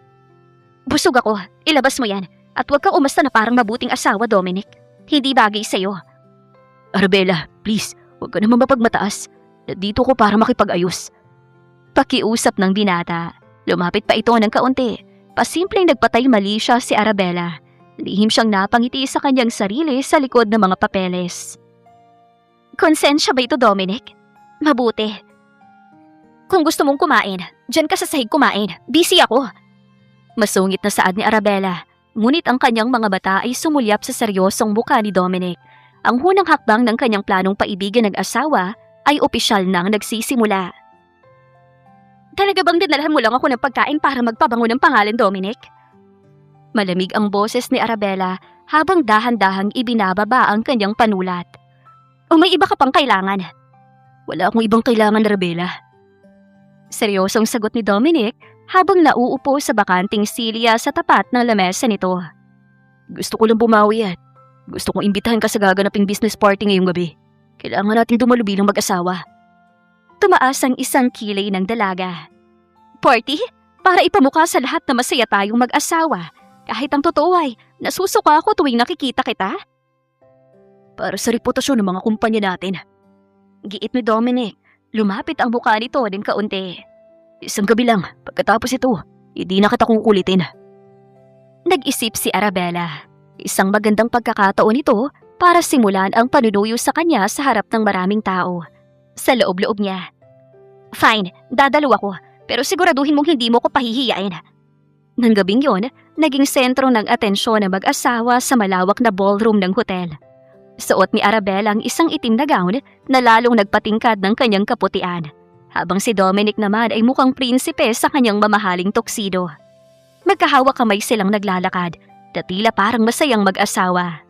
Busog ako. Ilabas mo yan. At huwag kang umasta na parang mabuting asawa, Dominic. Hindi bagay sa'yo. Arabella, please. Huwag ka naman mapagmataas. Dito ko para makipag-ayos. Pakiusap ng binata. Lumapit pa ito ng kaunti. Pasimpleng nagpatay mali siya si Arabella. Lihim siyang napangiti sa kanyang sarili sa likod ng mga papeles. Konsensya ba ito, Dominic? Mabuti. Kung gusto mong kumain, dyan ka sa sahig kumain. Busy ako. Masungit na saad ni Arabella. Ngunit ang kanyang mga mata ay sumulyap sa seryosong mukha ni Dominic. Ang hunang hakbang ng kanyang planong paibigan ng asawa ay opisyal nang nagsisimula. Talaga bang dinalhan mo lang ako ng pagkain para magpabango ng pangalan, Dominic? Malamig ang boses ni Arabella habang dahan-dahang ibinababa ang kanyang panulat. O may iba ka pang kailangan? Wala akong ibang kailangan, Arabella. Seryosong sagot ni Dominic habang nauupo sa bakanting silya sa tapat ng lamesa nito. Gusto ko lang bumawi yan. Gusto kong imbitahan ka sa gaganaping business party ngayong gabi. Kailangan natin dumalo bilang mag-asawa. Tumaas ang isang kilay ng dalaga. Party? Para ipamukha sa lahat na masaya tayong mag-asawa. Kahit ang totoo ay nasusuka ako tuwing nakikita kita. Para sa reputasyon ng mga kumpanya natin. Giit ni Dominic. Lumapit ang mukha nito ng kaunti. Isang gabi lang, pagkatapos ito, hindi na kita kukulitin. Nag-isip si Arabella. Isang magandang pagkakataon ito para simulan ang panunuyo sa kanya sa harap ng maraming tao. Sa loob-loob niya. Fine, dadalo ako, pero siguraduhin mong hindi mo ko pahihiyain. Nang gabing yon, naging sentro ng atensyon ng mag-asawa sa malawak na ballroom ng hotel. Suot ni Arabella ang isang itim na gown na lalong nagpatingkad ng kanyang kaputian, habang si Dominic naman ay mukhang prinsipe sa kanyang mamahaling tuxedo. Magkahawak kamay silang naglalakad, na tila parang masayang mag-asawa.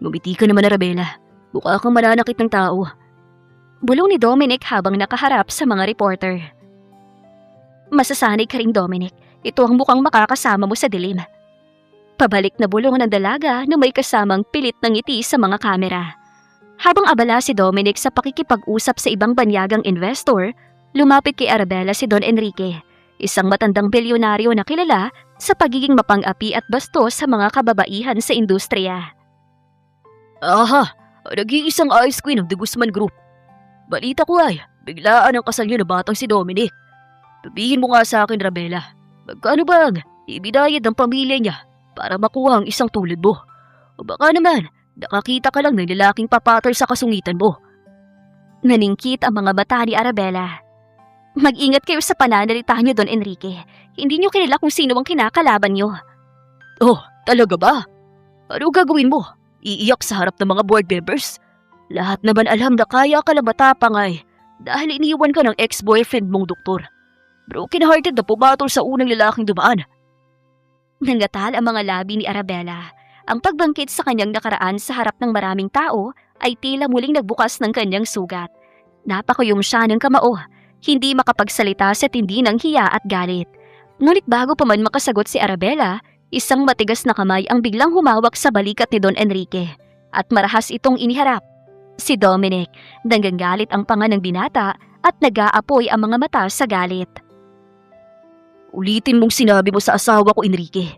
Ngumiti ka naman, Arabella. Mukha kang mananakit ng tao. Bulong ni Dominic habang nakaharap sa mga reporter. Masasanay ka rin, Dominic. Ito ang mukhang makakasama mo sa dilim. Pabalik na bulong ng dalaga na may kasamang pilit ng ngiti sa mga kamera. Habang abala si Dominic sa pakikipag-usap sa ibang banyagang investor, lumapit kay Arabella si Don Enrique, isang matandang bilyonaryo na kilala sa pagiging mapang-api at bastos sa mga kababaihan sa industriya. Aha, nag-iisang ice queen ng De Guzman Group. Balita ko ay, biglaan ang kasal niyo na batang si Dominic. Sabihin mo nga sa akin, Arabella, magkano bang ibinayad ng pamilya niya para makuha ang isang tulad mo? O baka naman, nakakita ka lang ng lalaking papatol sa kasungitan mo. Naningkit ang mga mata ni Arabella. Mag-ingat kayo sa pananalita niyo, Don Enrique. Hindi niyo kilala kung sino ang kinakalaban niyo. Oh, talaga ba? Ano gagawin mo? Iiyak sa harap ng mga board members? Lahat naman alam na kaya ka lang matapang ay dahil iniwan ka ng ex-boyfriend mong doktor. Broken-hearted na pumatol sa unang lalaking dumaan. Nangatal ang mga labi ni Arabella. Ang pagbangkit sa kanyang nakaraan sa harap ng maraming tao ay tila muling nagbukas ng kanyang sugat. Napakuyom siya ng kamao, hindi makapagsalita sa tindi ng hiya at galit. Ngunit bago pa man makasagot si Arabella, isang matigas na kamay ang biglang humawak sa balikat ni Don Enrique at marahas itong iniharap. Si Dominic, nanggagalit ang panga ng binata at nag-aapoy ang mga mata sa galit. Ulitin mong sinabi mo sa asawa ko, Enrique.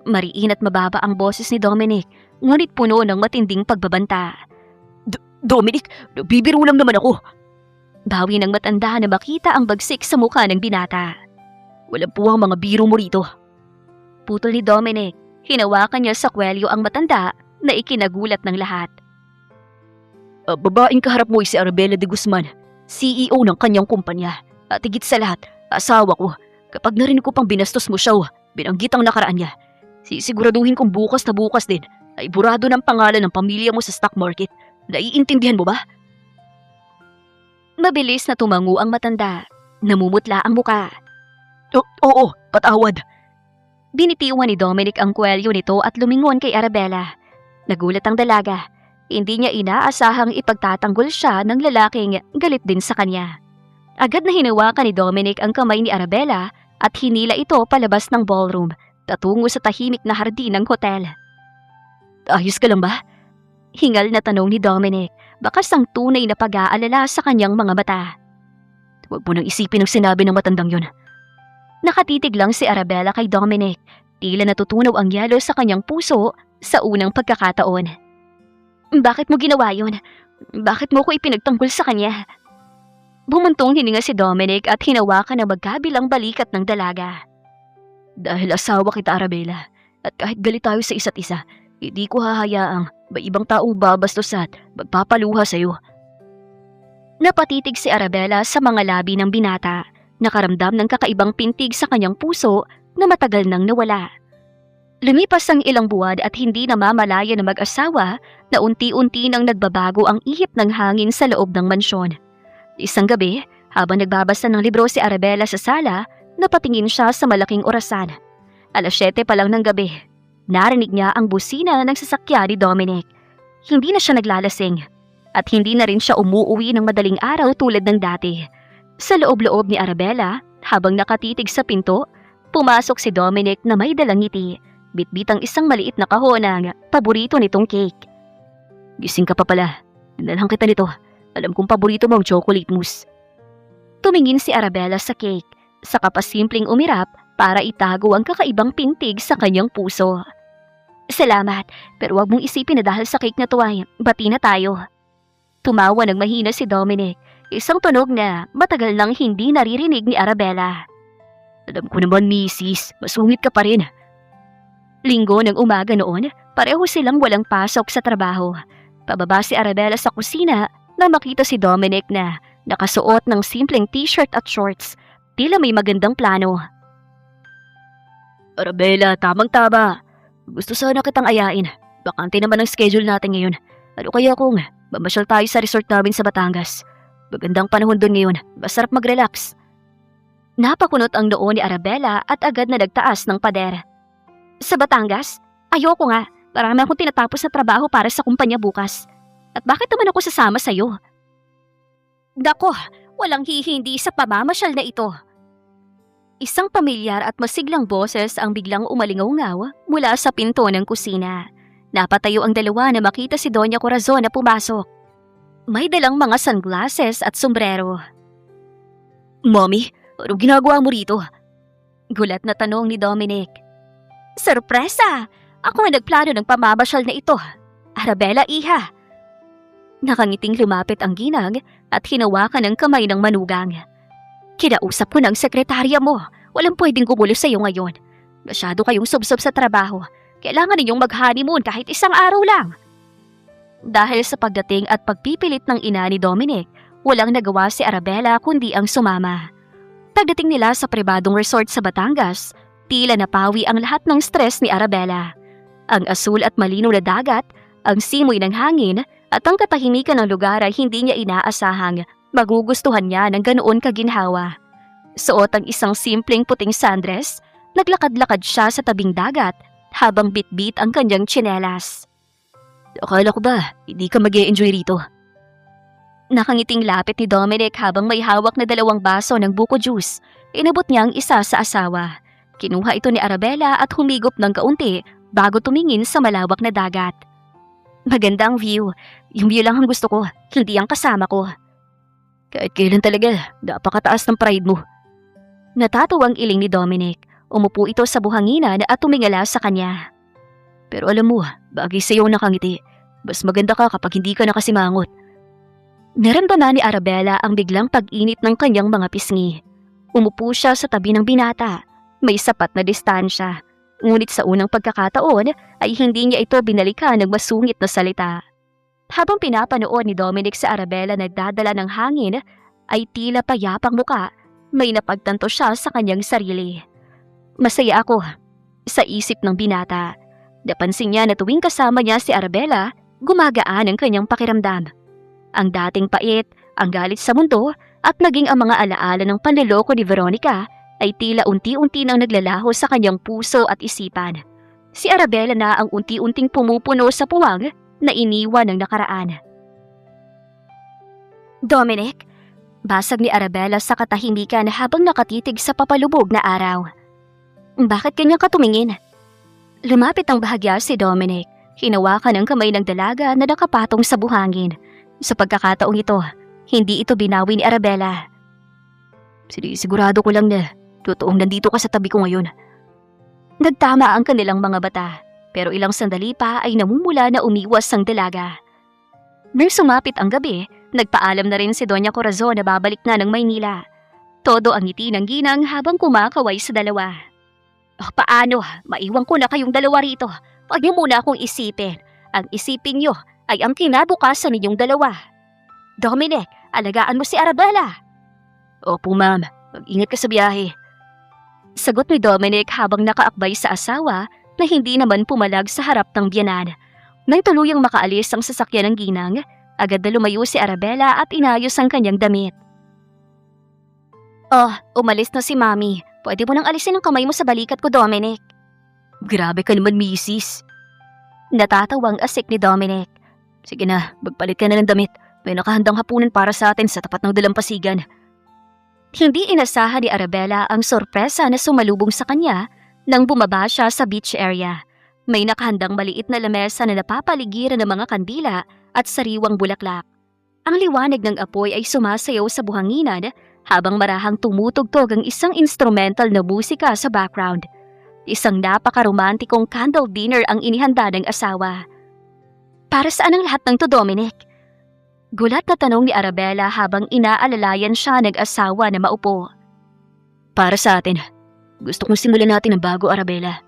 Mariin at mababa ang boses ni Dominic, ngunit puno ng matinding pagbabanta. Dominic, bibiro lang naman ako. Bawi ng matanda na makita ang bagsik sa mukha ng binata. Walang puwang mga biro mo rito. Putol ni Dominic, hinawakan niya sa kwelyo ang matanda na ikinagulat ng lahat. Babaeng kaharap mo ay si Arabella de Guzman, CEO ng kanyang kumpanya. At higit sa lahat, asawa ko. Kapag narinig ko pang binastos mo siya, binanggit ang nakaraan niya. Sisiguraduhin kong bukas na bukas din ay burado ng pangalan ng pamilya mo sa stock market. Naiintindihan mo ba? Mabilis na tumango ang matanda. Namumutla ang muka. Oo, patawad. Binitiwan ni Dominic ang kwelyo nito at lumingon kay Arabella. Nagulat ang dalaga. Hindi niya inaasahang ipagtatanggol siya ng lalaking galit din sa kanya. Agad na hinawakan ni Dominic ang kamay ni Arabella at hinila ito palabas ng ballroom, tatungo sa tahimik na hardin ng hotel. Ayos ka lang ba? Hingal na tanong ni Dominic, bakas ang tunay na pag-aalala sa kanyang mga mata. Huwag mo nang isipin ang sinabi ng matandang yun. Nakatitig lang si Arabella kay Dominic, tila natutunaw ang yelo sa kanyang puso sa unang pagkakataon. Bakit mo ginawa yun? Bakit mo ko ipinagtanggol sa kanya? Bumuntong hininga si Dominic at hinawakan ang magkabilang balikat ng dalaga. Dahil asawa kita, Arabella, at kahit galit tayo sa isa't isa, hindi ko hahayaang may ibang taong babastos at magpapaluha sa'yo. Napatitig si Arabella sa mga labi ng binata, nakaramdam ng kakaibang pintig sa kanyang puso na matagal nang nawala. Lumipas ang ilang buwan at hindi namamalaya na mag-asawa na unti-unti nang nagbabago ang ihip ng hangin sa loob ng mansyon. Isang gabi, habang nagbabasa ng libro si Arabella sa sala, napatingin siya sa malaking orasan. 7:00 pa lang ng gabi. Narinig niya ang busina ng sasakyan ni Dominic. Hindi na siya naglalasing at hindi na rin siya umuuwi ng madaling araw tulad ng dati. Sa loob-loob ni Arabella, habang nakatitig sa pinto, pumasok si Dominic na may dalang ngiti, bitbit ang isang maliit na kahon ng paborito nitong cake. Gising ka pa pala. Dinalhan kita nito. Alam kong paborito mo ang chocolate mousse. Tumingin si Arabella sa cake, saka pa simpleng umirap para itago ang kakaibang pintig sa kanyang puso. Salamat, pero wag mong isipin na dahil sa cake na to ay bati na tayo. Tumawa ng mahina si Dominic, isang tunog na matagal nang hindi naririnig ni Arabella. Alam ko naman, misis, masungit ka pa rin. Linggo ng umaga noon, pareho silang walang pasok sa trabaho. Pababa si Arabella sa kusina nang makita si Dominic na nakasuot ng simpleng t-shirt at shorts, tila may magandang plano. Arabella, tamang-tama. Gusto sana kitang ayain. Bakante naman ang schedule natin ngayon. Ano kaya kung mamasyal tayo sa resort namin sa Batangas? Magandang panahon doon ngayon. Masarap mag-relax. Napakunot ang noo ni Arabella at agad na nagtaas ng pader. Sa Batangas? Ayoko nga. Marami akong tinatapos na trabaho para sa kumpanya bukas. At bakit naman ako sasama sa'yo? Dako, walang hihindi sa pamamasyal na ito. Isang pamilyar at masiglang boses ang biglang umalingaw-ngaw mula sa pinto ng kusina. Napatayo ang dalawa na makita si Doña Corazon na pumasok. May dalang mga sunglasses at sombrero. Mommy, anong ginagawa mo rito? Gulat na tanong ni Dominic. Sorpresa! Ako ang nagplano ng pamamasyal na ito. Arabella, iha. Nakangiting lumapit ang ginang at hinawakan ang kamay ng manugang. Kinausap ko ng sekretarya mo. Walang pwedeng gumulo sa iyo ngayon. Masyado kayong subsob sa trabaho. Kailangan ninyong mag-honeymoon kahit isang araw lang. Dahil sa pagdating at pagpipilit ng ina ni Dominic, walang nagawa si Arabella kundi ang sumama. Pagdating nila sa pribadong resort sa Batangas, tila napawi ang lahat ng stress ni Arabella. Ang asul at malinaw na dagat, ang simoy ng hangin at ang katahimikan ng lugar ay hindi niya inaasahang magugustuhan niya ng ganoon kaginhawa. Suot ang isang simpleng puting sundress, naglakad-lakad siya sa tabing dagat habang bitbit ang kanyang tsinelas. Akala ko ba, hindi ka mag-e-enjoy rito? Nakangiting lapit ni Dominic habang may hawak na 2 baso ng buko juice. Inabot niya ang isa sa asawa. Kinuha ito ni Arabella at humigop ng kaunti bago tumingin sa malawak na dagat. Magandang view. Yung view lang ang gusto ko, hindi ang kasama ko. Kahit kailan talaga, napakataas ng pride mo. Natatuwang iling ni Dominic. Umupo ito sa buhanginan at tumingala sa kanya. Pero alam mo, bagay sa iyo nakangiti. Mas maganda ka kapag hindi ka nakasimangot. Naramdaman ni Arabella ang biglang pag-init ng kanyang mga pisngi. Umupo siya sa tabi ng binata. May sapat na distansya. Ngunit sa unang pagkakataon ay hindi niya ito binalikan ng masungit na salita. Habang pinapanood ni Dominic sa Arabella na nagdadala ng hangin, ay tila payapang muka. May napagtanto siya sa kanyang sarili. Masaya ako, sa isip ng binata. Napansin niya na tuwing kasama niya si Arabella, gumagaan ang kanyang pakiramdam. Ang dating pait Ang galit sa mundo at naging ang mga alaala ng panloloko ni Veronica ay tila unti-unti nang naglalaho sa kanyang puso at isipan. Si Arabella na ang unti-unting pumupuno sa puwang na iniwan ng nakaraan. Dominic, basag ni Arabella sa katahimikan habang nakatitig sa papalubog na araw. Bakit kanya ka tumingin? Lumapit ang bahagya si Dominic. Hinawakan ang kamay ng dalaga na nakapatong sa buhangin. Sa pagkakataong ito, hindi ito binawi ni Arabella. Sigurado ko lang na totoong nandito ka sa tabi ko ngayon. Nagtama ang kanilang mga bata, pero ilang sandali pa ay namumula na umiwas ang dalaga. Nang sumapit ang gabi, nagpaalam na rin si Doña Corazon na babalik na ng Maynila. Todo ang ngiti ng ginang habang kumakaway sa dalawa. Paano? Maiwan ko na kayong dalawa rito. Huwag niyo muna akong isipin. Ang isipin niyo ay ang kinabukasan ninyong dalawa. Dominic, alagaan mo si Arabella. Opo, ma'am. Mag-ingat ka sa biyahe. Sagot ni Dominic habang nakaakbay sa asawa na hindi naman pumalag sa harap ng biyanan. Nang tuluyang makaalis ang sasakyan ng ginang, agad na lumayo si Arabella at inayos ang kanyang damit. Oh, umalis na si Mami. Pwede mo nang alisin ang kamay mo sa balikat ko, Dominic. Grabe ka naman, misis. Natatawang asik ni Dominic. Sige na, magpalit ka na ng damit. May nakahandang hapunan para sa atin sa tapat ng dalampasigan. Hindi inasahan ni Arabella ang sorpresa na sumalubong sa kanya nang bumaba siya sa beach area. May nakahandang maliit na lamesa na napapaligiran ng mga kandila at sariwang bulaklak. Ang liwanag ng apoy ay sumasayaw sa buhanginan habang marahang tumutugtog ang isang instrumental na musika sa background. Isang napaka-romantikong candle dinner ang inihanda ng asawa. Para saan ang lahat ng to, Dominic? Gulat na tanong ni Arabella habang inaalalayan siya ng asawa na maupo. Para sa atin. Gusto kong simulan natin ang bago, Arabella.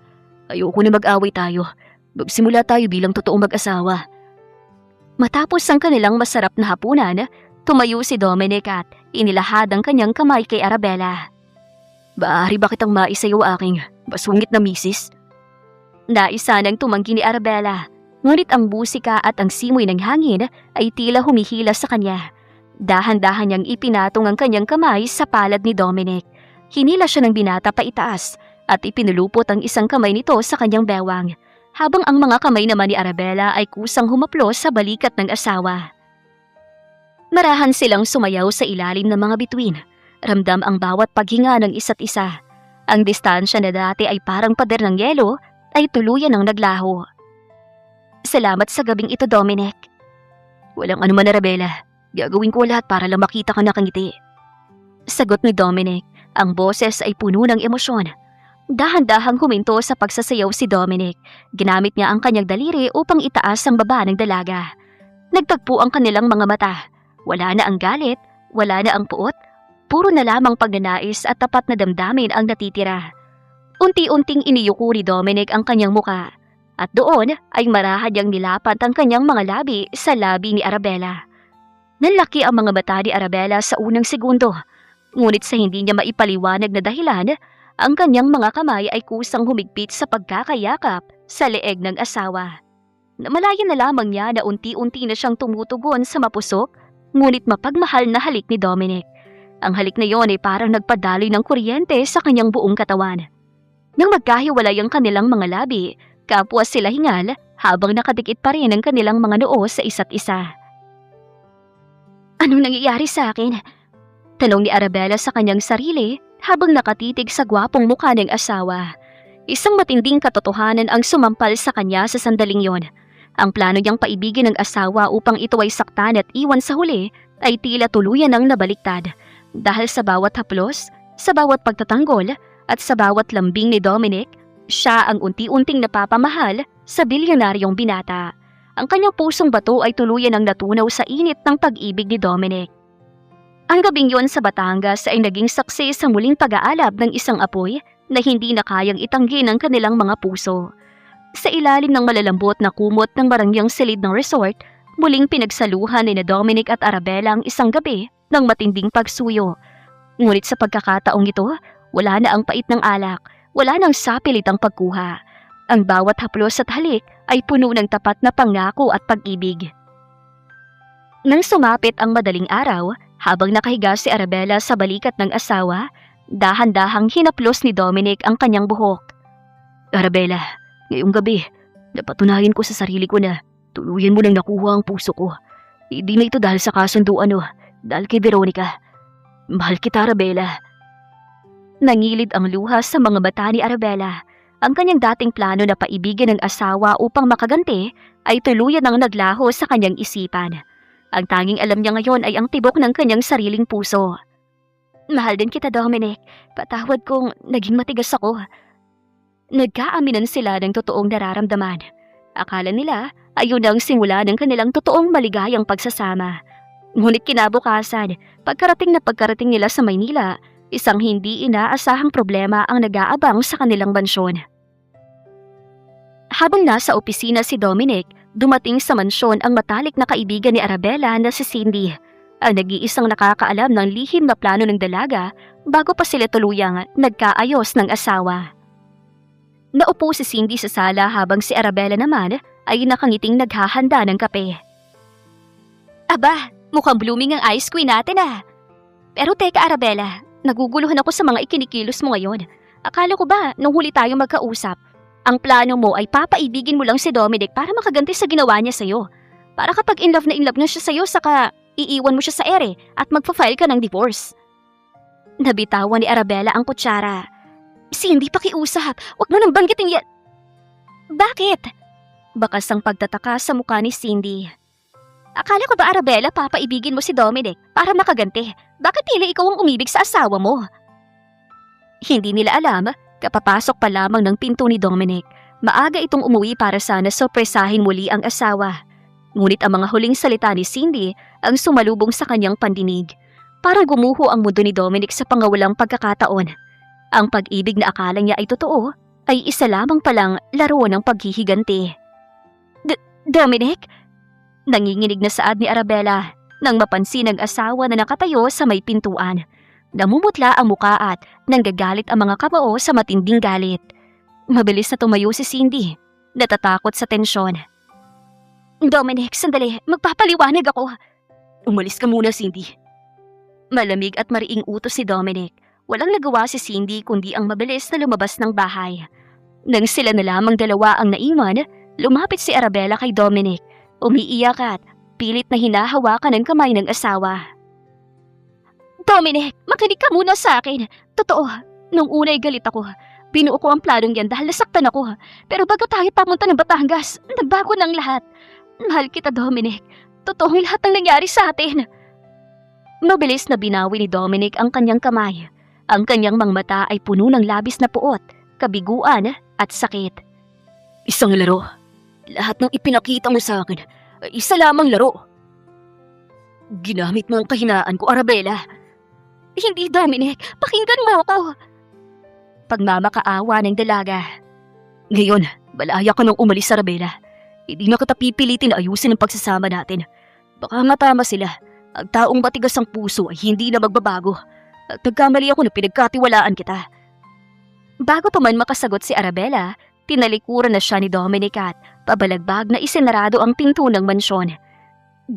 Ayoko na mag-away tayo. Magsimula tayo bilang totoong mag-asawa. Matapos ang kanilang masarap na hapunan, tumayo si Dominic at inilahad ang kanyang kamay kay Arabella. Baari ba kitang maisayaw aking basungit na misis? Naisa nang tumanggi ni Arabella, ngunit ang musika at ang simoy ng hangin ay tila humihila sa kanya. Dahan-dahan niyang ipinatong ang kanyang kamay sa palad ni Dominic. Hinila siya ng binata pa itaas at ipinulupot ang isang kamay nito sa kanyang bewang, habang ang mga kamay naman ni Arabella ay kusang humaplos sa balikat ng asawa. Marahan silang sumayaw sa ilalim ng mga bituin. Ramdam ang bawat paghinga ng isa't isa. Ang distansya na dati ay parang pader ng yelo ay tuluyan ang naglaho. Salamat sa gabing ito, Dominic. Walang anuman, Arabella. Gagawin ko lahat para lang makita ka nakangiti. Sagot ni Dominic. Ang boses ay puno ng emosyon. Dahan-dahang huminto sa pagsasayaw si Dominic. Ginamit niya ang kanyang daliri upang itaas ang baba ng dalaga. Nagtagpo ang kanilang mga mata. Wala na ang galit, wala na ang puot. Puro na lamang pagnanais at tapat na damdamin ang natitira. Unti-unting iniyuko ni Dominic ang kanyang muka. At doon ay marahad niyang nilapat ang kanyang mga labi sa labi ni Arabella. Nanlaki ang mga mata ni Arabella sa unang segundo. Ngunit sa hindi niya maipaliwanag na dahilan, ang kanyang mga kamay ay kusang humigpit sa pagkakayakap sa leeg ng asawa. Namalayan na lamang niya na unti-unti na siyang tumutugon sa mapusok, ngunit mapagmahal na halik ni Dominic. Ang halik na yon ay parang nagpadaloy ng kuryente sa kanyang buong katawan. Nang magkahiwalay ang kanilang mga labi, kapwa sila hingal habang nakadikit pa rin ang kanilang mga noo sa isa't isa. Anong nangyayari sa akin? Tanong ni Arabella sa kanyang sarili habang nakatitig sa gwapong mukha ng asawa. Isang matinding katotohanan ang sumampal sa kanya sa sandaling yon. Ang plano niyang paibigin ng asawa upang ito ay saktan at iwan sa huli ay tila tuluyan ang nabaliktad. Dahil sa bawat haplos, sa bawat pagtatanggol at sa bawat lambing ni Dominic, siya ang unti-unting napapamahal sa bilyonaryong binata. Ang kanyang pusong bato ay tuluyan ang natunaw sa init ng pag-ibig ni Dominic. Ang gabing yon sa Batangas ay naging saksi sa muling pag-aalab ng isang apoy na hindi na kayang itanggi ng kanilang mga puso. Sa ilalim ng malalambot na kumot ng marangyang silid ng resort, muling pinagsaluhan ni Dominic at Arabella ang isang gabi ng matinding pagsuyo. Ngunit sa pagkakataong ito, wala na ang pait ng alak, wala nang sapilitang pagkuha. Ang bawat haplos at halik ay puno ng tapat na pangako at pag-ibig. Nang sumapit ang madaling araw, habang nakahiga si Arabella sa balikat ng asawa, dahan-dahang hinaplos ni Dominic ang kanyang buhok. Arabella, ngayong gabi, napatunayan ko sa sarili ko na tuluyan mo nang nakuha ang puso ko. Hindi na ito dahil sa kasunduan dahil kay Veronica. Mahal kita, Arabella. Nangilid ang luha sa mga mata ni Arabella. Ang kanyang dating plano na paibigin ng asawa upang makaganti ay tuluyan ang naglaho sa kanyang isipan. Ang tanging alam niya ngayon ay ang tibok ng kanyang sariling puso. Mahal din kita, Dominic. Patawad kung naging matigas ako. Nagkaaminan sila ng totoong nararamdaman. Akala nila ayun ang simula ng kanilang totoong maligayang pagsasama. Ngunit kinabukasan, pagkarating nila sa Maynila, isang hindi inaasahang problema ang nag-aabang sa kanilang mansyon. Habang nasa opisina si Dominic, dumating sa mansyon ang matalik na kaibigan ni Arabella na si Cindy, ang nag-iisang nakakaalam ng lihim na plano ng dalaga bago pa sila tuluyang nagkaayos ng asawa. Naupo si Cindy sa sala habang si Arabella naman ay nakangiting naghahanda ng kape. Aba, mukhang blooming ang ice queen natin Pero teka, Arabella, naguguluhan ako sa mga ikinikilos mo ngayon. Akala ko ba nung huli tayo magkausap, ang plano mo ay papaibigin mo lang si Dominic para makaganti sa ginawa niya sa'yo. Para kapag in love na siya sa'yo, saka iiwan mo siya sa ere at magpa-file ka ng divorce. Nabitawan ni Arabella ang kutsara. Hindi pakiusap, wag mo nang banggitin yan. Bakit? Bakas ang pagtataka sa mukha ni Cindy. Akala ko ba, Arabella, papaibigin mo si Dominic para makaganti? Bakit tila ikaw ang umibig sa asawa mo? Hindi nila alam, kapapasok pa lamang ng pinto ni Dominic. Maaga itong umuwi para sana sorpresahin muli ang asawa. Ngunit ang mga huling salita ni Cindy ang sumalubong sa kanyang pandinig. Parang gumuho ang mundo ni Dominic sa pangawalang pagkakataon. Ang pag-ibig na akala niya ay totoo, ay isa lamang palang laro ng paghihiganti. Dominic? Nanginginig na saad ni Arabella nang mapansin ng asawa na nakatayo sa may pintuan. Namumutla ang muka at nanggagalit ang mga kamao sa matinding galit. Mabilis na tumayo si Cindy, natatakot sa tensyon. Dominic, sandali, magpapaliwanag ako. Umalis ka muna, Cindy. Malamig at mariing utos si Dominic. Walang nagawa si Cindy kundi ang mabilis na lumabas ng bahay. Nang sila na lamang dalawa ang naiwan, lumapit si Arabella kay Dominic. Umiiyak at pilit na hinahawakan ang kamay ng asawa. Dominic, makinig ka muna sa akin. Totoo, nung una'y galit ako. Binuo ko ang planong yan dahil nasaktan ako. Pero bago tayo pamunta ng Batangas, nagbago ng lahat. Mahal kita, Dominic. Totoo lahat ng nangyari sa atin. Mabilis na binawi ni Dominic ang kanyang kamay. Ang kanyang mga mata ay puno ng labis na puot, kabiguan at sakit. Isang laro. Lahat ng ipinakita mo sa akin ay isa lamang laro. Ginamit mo ang kahinaan ko, Arabella. Hindi, Dominic. Pakinggan mo ako. Pagmamakaawa ng dalaga. Ngayon, balaya ka nang umalis, Arabella. Hindi na kita pipilitin na ayusin ang pagsasama natin. Baka matama sila. Ang taong matigas ang puso ay hindi na magbabago. At nagkamali ako na pinagkatiwalaan kita. Bago pa man makasagot si Arabella, tinalikuran na siya ni Dominic at pabalagbag na isinarado ang pinto ng mansyon.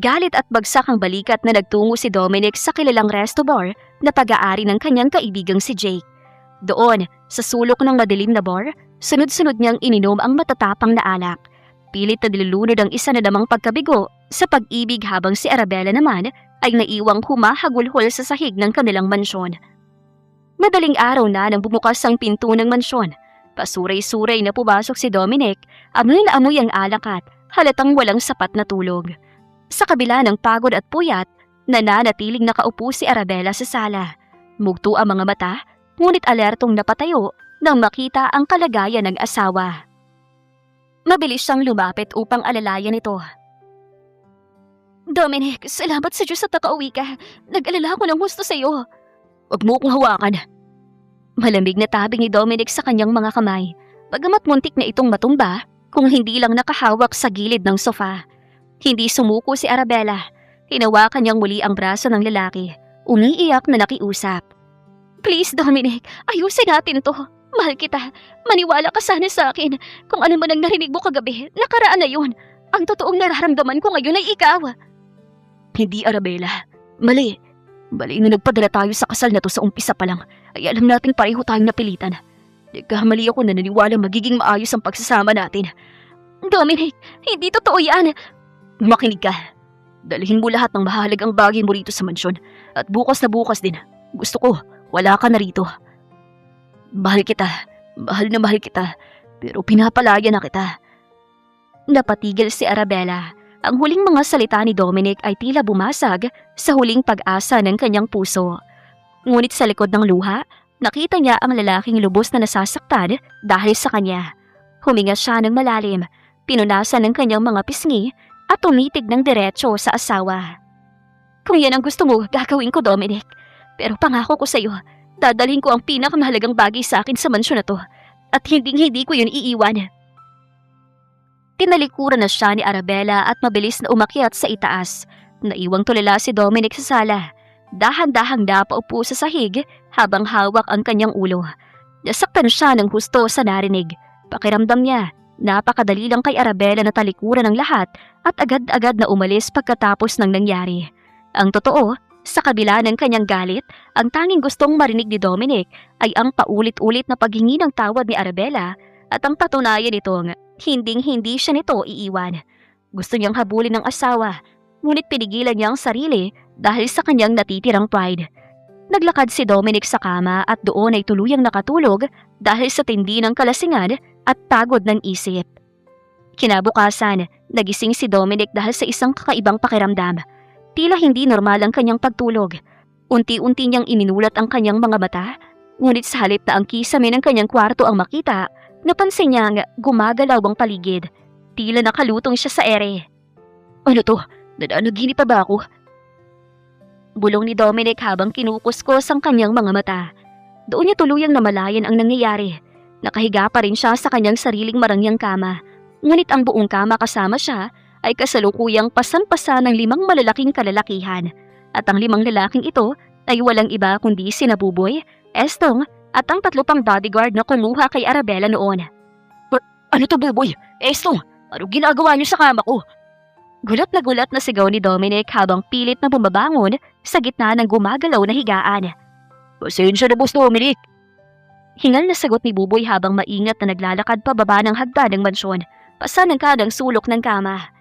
Galit at bagsak ang balikat na nagtungo si Dominic sa kilalang resto bar na pag-aari ng kanyang kaibigang si Jake. Doon, sa sulok ng madilim na bar, sunod-sunod niyang ininom ang matatapang na alak. Pilit na nilulunod ang isa na namang pagkabigo sa pag-ibig habang si Arabella naman ay naiwang humahagulhol sa sahig ng kanilang mansyon. Madaling araw na nang bumukas ang pinto ng mansyon. Pasuray-suray na pumasok si Dominic, amoy na amoy ang alak at halatang walang sapat na tulog. Sa kabila ng pagod at puyat, nananatiling nakaupo si Arabella sa sala. Mugto ang mga mata, ngunit alertong napatayo nang makita ang kalagayan ng asawa. Mabilis siyang lumapit upang alalayan ito. Dominic, salamat sa Diyos at nakauwi ka. Nag-alala ako ng gusto sa iyo. Huwag mo akong hawakan. Malamig na tabing ni Dominic sa kanyang mga kamay, bagamat muntik na itong matumba kung hindi lang nakahawak sa gilid ng sofa. Hindi sumuko si Arabella. Hinawakan niyang muli ang braso ng lalaki, umiiyak na nakiusap. Please, Dominic, ayusin natin to. Mahal kita. Maniwala ka sana sa akin. Kung ano man ang narinig mo kagabi, nakaraan na yun. Ang totoong nararamdaman ko ngayon ay ikaw. Hindi, Arabella. Mali. Mali na nagpadala tayo sa kasal na to sa umpisa pa lang. Ay alam nating pareho tayong napilitan. Nagkamali ako na naniwala magiging maayos ang pagsasama natin. Dominic, hindi totoo yan. Makinig ka. Dalhin mo lahat ng mahalagang bagay mo rito sa mansyon. At bukas na bukas din. Gusto ko, wala ka na rito. Mahal kita. Mahal na mahal kita. Pero pinapalaya na kita. Napatigil si Arabella. Ang huling mga salita ni Dominic ay tila bumasag sa huling pag-asa ng kanyang puso. Ngunit sa likod ng luha, nakita niya ang lalaking lubos na nasasaktan dahil sa kanya. Huminga siya ng malalim, pinunasan ng kanyang mga pisngi at tumitig ng diretso sa asawa. Kung yan ang gusto mo, gagawin ko, Dominic. Pero pangako ko sa iyo, dadalhin ko ang pinakamahalagang bagay sa akin sa mansyon na to at hindi ko yun iiwan. Tinalikuran na siya ni Arabella at mabilis na umakyat sa itaas. Naiwang tulala si Dominic sa sala. Dahan-dahang napaupo sa sahig habang hawak ang kanyang ulo. Nasaktan siya ng husto sa narinig. Pakiramdam niya, napakadali lang kay Arabella na talikuran ng lahat at agad-agad na umalis pagkatapos ng nangyari. Ang totoo, sa kabila ng kanyang galit, ang tanging gustong marinig ni Dominic ay ang paulit-ulit na paghingi ng tawad ni Arabella at ang patunayan nitong hinding-hindi siya nito iiwan. Gusto niyang habulin ng asawa, ngunit pinigilan niya ang sarili dahil sa kanyang natitirang pride. Naglakad si Dominic sa kama at doon ay tuluyang nakatulog dahil sa tindi ng kalasingan at pagod ng isip. Kinabukasan, nagising si Dominic dahil sa isang kakaibang pakiramdam. Tila hindi normal ang kanyang pagtulog. Unti-unti niyang iminulat ang kanyang mga mata, ngunit sa halip na ang kisame ng kanyang kwarto ang makita, napansin niyang gumagalaw ang paligid. Tila nakalutong siya sa ere. Ano to? Nananaginip pa ba ako? Bulong ni Dominic habang kinukuskos ang kanyang mga mata. Doon niya tuluyang namalayan ang nangyayari. Nakahiga pa rin siya sa kanyang sariling marangyang kama. Ngunit ang buong kama kasama siya ay kasalukuyang pasan-pasa ng 5 malalaking kalalakihan. At ang 5 lalaking ito ay walang iba kundi sina Buboy, Estong, at ang 3 pang bodyguard na kumuha kay Arabella noon. Ano to, Buboy? Estong, ano ginagawa niyo sa kama ko? Gulat na sigaw ni Dominic habang pilit na bumabangon sa gitna ng gumagalaw na higaan. Pasensya na, Boss Dominic. Hingal na sagot ni Buboy habang maingat na naglalakad pababa ng hagdan ng mansyon, pasa ng kanang sulok ng kama.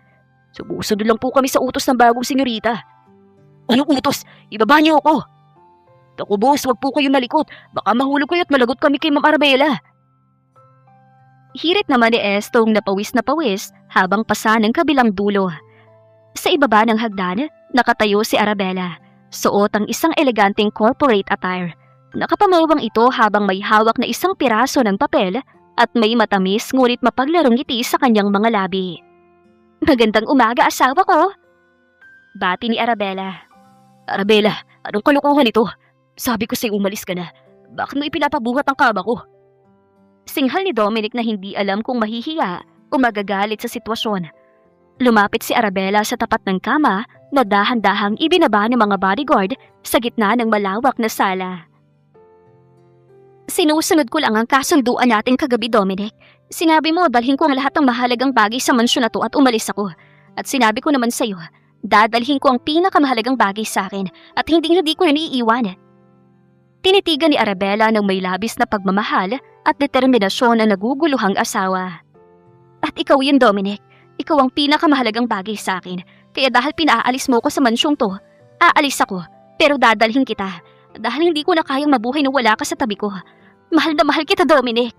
Sumusunod lang po kami sa utos ng bagong senyorita. Anong utos? Ibaba niyo ako. Naku, boss, wag po kayo malikot. Baka mahulog kayo at malagot kami kay Ma'am Arabella. Hirit naman ni Estong na pawis habang pasa ng kabilang dulo. Sa ibaba ng hagdan, nakatayo si Arabella. Suot ang isang eleganteng corporate attire. Nakapamawang ito habang may hawak na isang piraso ng papel at may matamis ngunit mapaglarong ngiti sa kanyang mga labi. Magandang umaga, asawa ko. Bati ni Arabella. Arabella, anong kalokohan ito? Sabi ko sa'yo umalis ka na. Bakit mo ipinapabuhat ang kama ko? Singhal ni Dominic na hindi alam kung mahihiya o magagalit sa sitwasyon. Lumapit si Arabella sa tapat ng kama na dahan-dahang ibinaba ng mga bodyguard sa gitna ng malawak na sala. Sinusunod ko lang ang kasunduan natin kagabi, Dominic. Sinabi mo dalhin ko ang lahat ng mahalagang bagay sa mansyon na to at umalis ako. At sinabi ko naman sa'yo, dadalhin ko ang pinakamahalagang bagay sa akin at hindi ko yun iiwan. Tinitigan ni Arabella ng may labis na pagmamahal at determinasyon ang naguguluhang asawa. At ikaw yun, Dominic. Ikaw ang pinakamahalagang bagay sa akin. Kaya dahil pinaalis mo ko sa mansyong to, aalis ako. Pero dadalhin kita. Dahil hindi ko na kayang mabuhay na wala ka sa tabi ko. Mahal na mahal kita, Dominic.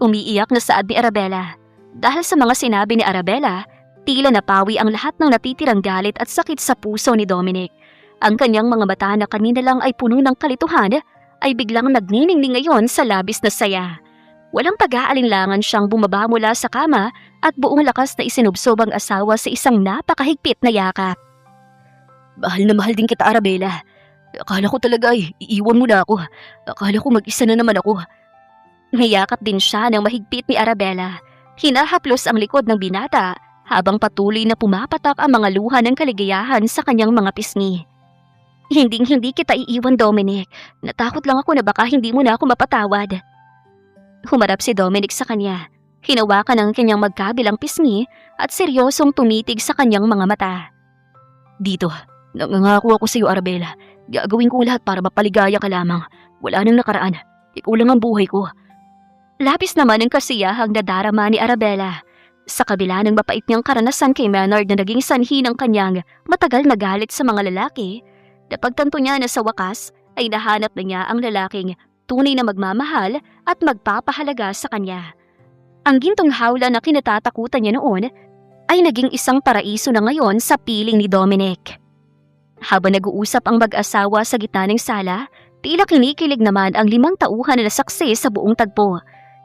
Umiiyak na saad ni Arabella. Dahil sa mga sinabi ni Arabella, tila napawi ang lahat ng natitirang galit at sakit sa puso ni Dominic. Ang kanyang mga mata na kanina lang ay puno ng kalituhan ay biglang nagniningning ngayon sa labis na saya. Walang pag-aalinlangan siyang bumaba mula sa kama at buong lakas na isinubsob ang asawa sa isang napakahigpit na yakap. Mahal na mahal din kita, Arabella. Akala ko talaga ay iiwan mo na ako. Akala ko mag-isa na naman ako. Niyakap din siya ng mahigpit ni Arabella. Hinahaplos ang likod ng binata habang patuloy na pumapatak ang mga luha ng kaligayahan sa kanyang mga pisngi. Hindi kita iiwan, Dominic. Natakot lang ako na baka hindi mo na ako mapatawad. Humarap si Dominic sa kanya. Hinawakan ang kanyang magkabilang pisngi at seryosong tumitig sa kanyang mga mata. Dito, nangangako ako sa iyo, Arabella. Gagawin ko lahat para mapaligaya ka lamang. Wala nang nakaraan. Ikaw lang ang buhay ko. Labis naman ang kasiyahang nadarama ni Arabella. Sa kabila ng mapait niyang karanasan kay Maynard na naging sanhi ng kanyang matagal na galit sa mga lalaki, napagtanto niya na sa wakas ay nahanap na niya ang lalaking tunay na magmamahal at magpapahalaga sa kanya. Ang gintong hawla na kinatatakutan niya noon ay naging isang paraiso na ngayon sa piling ni Dominic. Habang nag-uusap ang mag-asawa sa gitna ng sala, tila kinikilig naman ang 5 tauhan na nasaksi sa buong tagpo.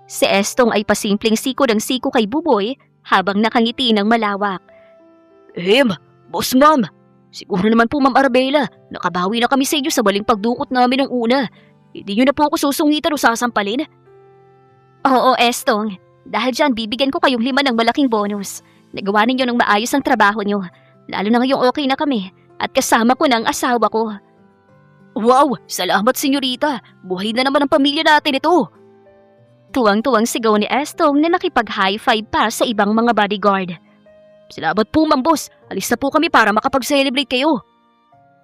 Si Estong ay pasimpleng siko ng siko kay Buboy habang nakangiti ng malawak. Boss ma'am. Siguro naman po, Ma'am Arabella, nakabawi na kami sa inyo sa baling pagdukot namin ng una. Hindi niyo na po ako susungitan o sasampalin. Oo, Estong. Dahil dyan, bibigyan ko kayong 5 ng malaking bonus. Nagawa ninyo ng maayos ang trabaho nyo. Lalo na ngayong okay na kami. At kasama ko ng asawa ko. Wow! Salamat, senyorita. Buhay na naman ang pamilya natin ito. Tuwang-tuwang sigaw ni Estong na nakipag-high five pa sa ibang mga bodyguard. Salamat po, Ma'am Boss. Alis na po kami para makapag-celebrate kayo.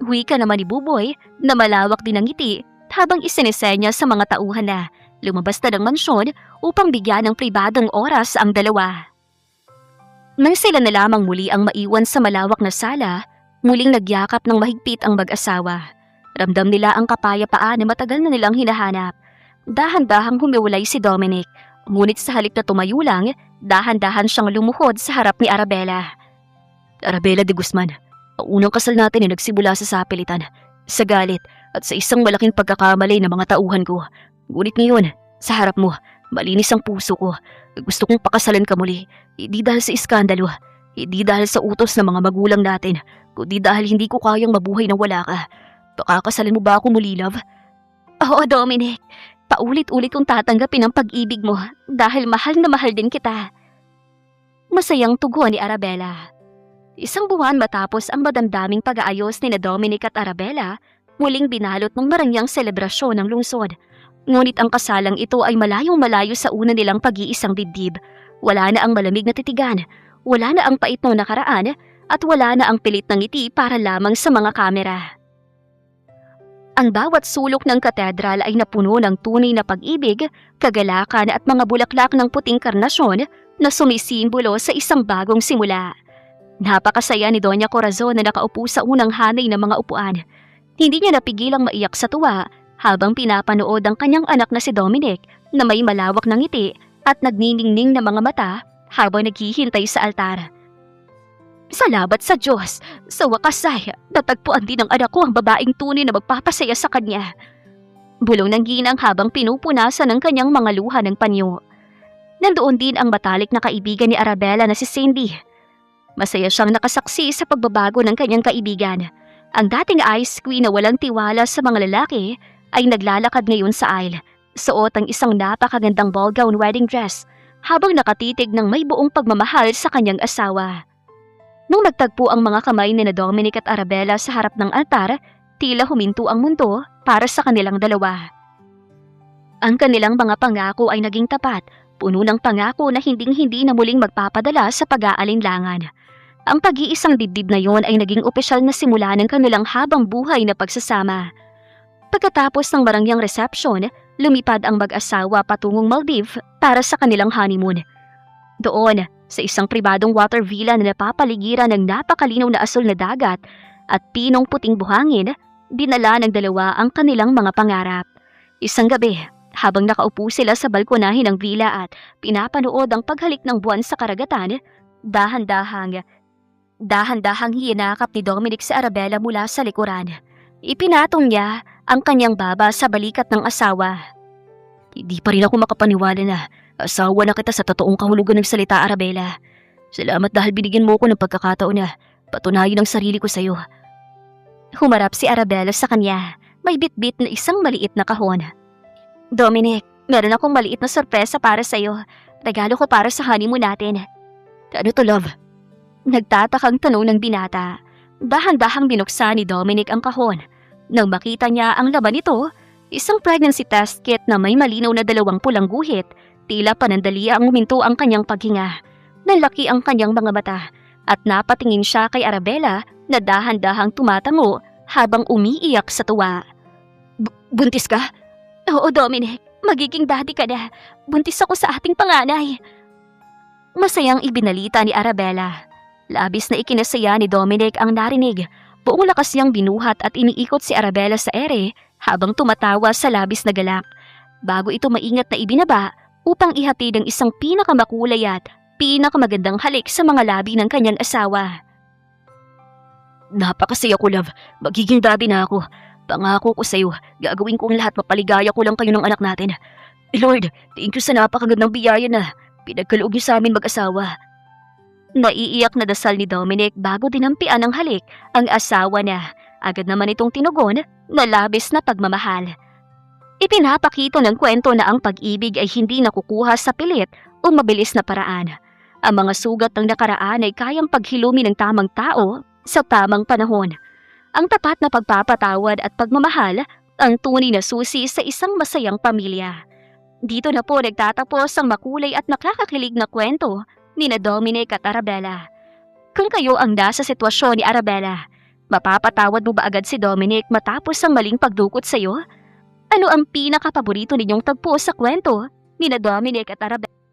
Wika naman ni Buboy na malawak din ang ngiti habang isinisenya sa mga tauhan na lumabas na ng mansyon upang bigyan ng pribadong oras ang dalawa. Nang sila na lamang muli ang maiwan sa malawak na sala, muling nagyakap ng mahigpit ang mag-asawa. Ramdam nila ang kapayapaan na matagal na nilang hinahanap. Dahan-dahang humiwalay si Dominic, ngunit sa halip na tumayo lang, dahan-dahan siyang lumuhod sa harap ni Arabella. Arabella de Guzman, ang unang kasal natin ay nagsimula sa sapilitan, sa galit at sa isang malaking pagkakamali ng mga tauhan ko. Ngunit ngayon, sa harap mo, malinis ang puso ko. Gusto kong pakasalan ka muli, hindi dahil sa iskandalo, hindi dahil sa utos ng mga magulang natin, kundi dahil hindi ko kayang mabuhay na wala ka. Pakakasalan mo ba ako muli, love? Oo, Dominic. Paulit-ulit kong tatanggapin ang pag-ibig mo dahil mahal na mahal din kita. Masayang tugon ni Arabella. 1 buwan matapos ang madamdaming pag-aayos ni na Dominic at Arabella, muling binalot ng marangyang selebrasyon ng lungsod. Ngunit ang kasalang ito ay malayong malayo sa una nilang pag-iisang dibdib. Wala na ang malamig na titigan, wala na ang pait ng nakaraan, at wala na ang pilit ng ngiti para lamang sa mga kamera. Ang bawat sulok ng katedral ay napuno ng tunay na pag-ibig, kagalakan at mga bulaklak ng puting karnasyon na sumisimbolo sa isang bagong simula. Napakasaya ni Doña Corazon na nakaupo sa unang hanay ng mga upuan. Hindi niya napigilang maiyak sa tuwa habang pinapanood ang kanyang anak na si Dominic na may malawak na ngiti at nagniningning na mga mata habang naghihintay sa altar. Salamat sa Diyos! Sa wakas ay natagpuan din ng anak ko ang babaeng tunay na magpapasaya sa kanya. Bulong ng ginang habang pinupunasan ng kanyang mga luha ng panyo. Nandoon din ang matalik na kaibigan ni Arabella na si Cindy. Masaya siyang nakasaksi sa pagbabago ng kanyang kaibigan. Ang dating ice queen na walang tiwala sa mga lalaki ay naglalakad ngayon sa aisle, suot ang isang napakagandang ball gown wedding dress habang nakatitig ng may buong pagmamahal sa kanyang asawa. Nung nagtagpo ang mga kamay ni na Dominic at Arabella sa harap ng altar, tila huminto ang mundo para sa kanilang dalawa. Ang kanilang mga pangako ay naging tapat, puno ng pangako na hinding-hindi na muling magpapadala sa pag-aalinlangan. Ang pag-iisang dibdib na yon ay naging opisyal na simula ng kanilang habang buhay na pagsasama. Pagkatapos ng marangyang reception, lumipad ang mag-asawa patungong Maldives para sa kanilang honeymoon. Doon, sa isang pribadong water villa na napapaligiran ng napakalinaw na asul na dagat at pinong puting buhangin, dinala ng dalawa ang kanilang mga pangarap. Isang gabi, habang nakaupo sila sa balkonahin ng villa at pinapanood ang paghalik ng buwan sa karagatan, dahan-dahang hinakap ni Dominic si Arabella mula sa likuran. Ipinatong niya ang kanyang baba sa balikat ng asawa. Hindi pa rin ako makapaniwala na asawa na kita sa totoong kahulugan ng salita, Arabella. Salamat dahil binigyan mo ko ng pagkakataon na patunayan ang sarili ko sa'yo. Humarap si Arabella sa kanya, may bitbit na isang maliit na kahon. Dominic, meron akong maliit na sorpresa para sa'yo. Regalo ko para sa honeymoon natin. Ano to, love? Nagtatakang tanong ng binata. Dahan-dahang binuksan ni Dominic ang kahon. Nang makita niya ang laman nito, isang pregnancy test kit na may malinaw na 2 pulang guhit, tila panandali ang huminto ang kanyang paghinga. Nalaki ang kanyang mga mata at napatingin siya kay Arabella na dahan-dahang tumatango habang umiiyak sa tuwa. Buntis ka? Oo, Dominic. Magiging daddy ka na. Buntis ako sa ating panganay. Masayang ibinalita ni Arabella. Labis na ikinasaya ni Dominic ang narinig. Buong lakas niyang binuhat at iniikot si Arabella sa ere habang tumatawa sa labis na galak. Bago ito maingat na ibinaba upang ihatid ang isang pinakamakulay at pinakamagandang halik sa mga labi ng kanyang asawa. Napakasaya ko, love. Magiging daddy na ako. Pangako ko sa'yo, gagawin ko ang lahat, mapaligaya ko lang kayo ng anak natin. Lord, thank you sa napakagandang biyaya na pinagkaloob niyo sa amin mag-asawa. Naiiyak na dasal ni Dominic bago dinampian ng halik ang asawa na. Agad naman itong tinugon na labis na pagmamahal. Ipinapakita ng kwento na ang pag-ibig ay hindi nakukuha sa pilit o mabilis na paraan. Ang mga sugat ng nakaraan ay kayang paghilumi ng tamang tao sa tamang panahon. Ang tapat na pagpapatawad at pagmamahal ang tunay na susi sa isang masayang pamilya. Dito na po nagtatapos ang makulay at nakakakilig na kwento ni na Dominic at Arabella. Kung kayo ang nasa sitwasyon ni Arabella, mapapatawad mo ba agad si Dominic matapos ang maling pagdukot sa iyo? Ano ang pinakapaborito ninyong tagpo sa kwento ni na Dominic at Arabella?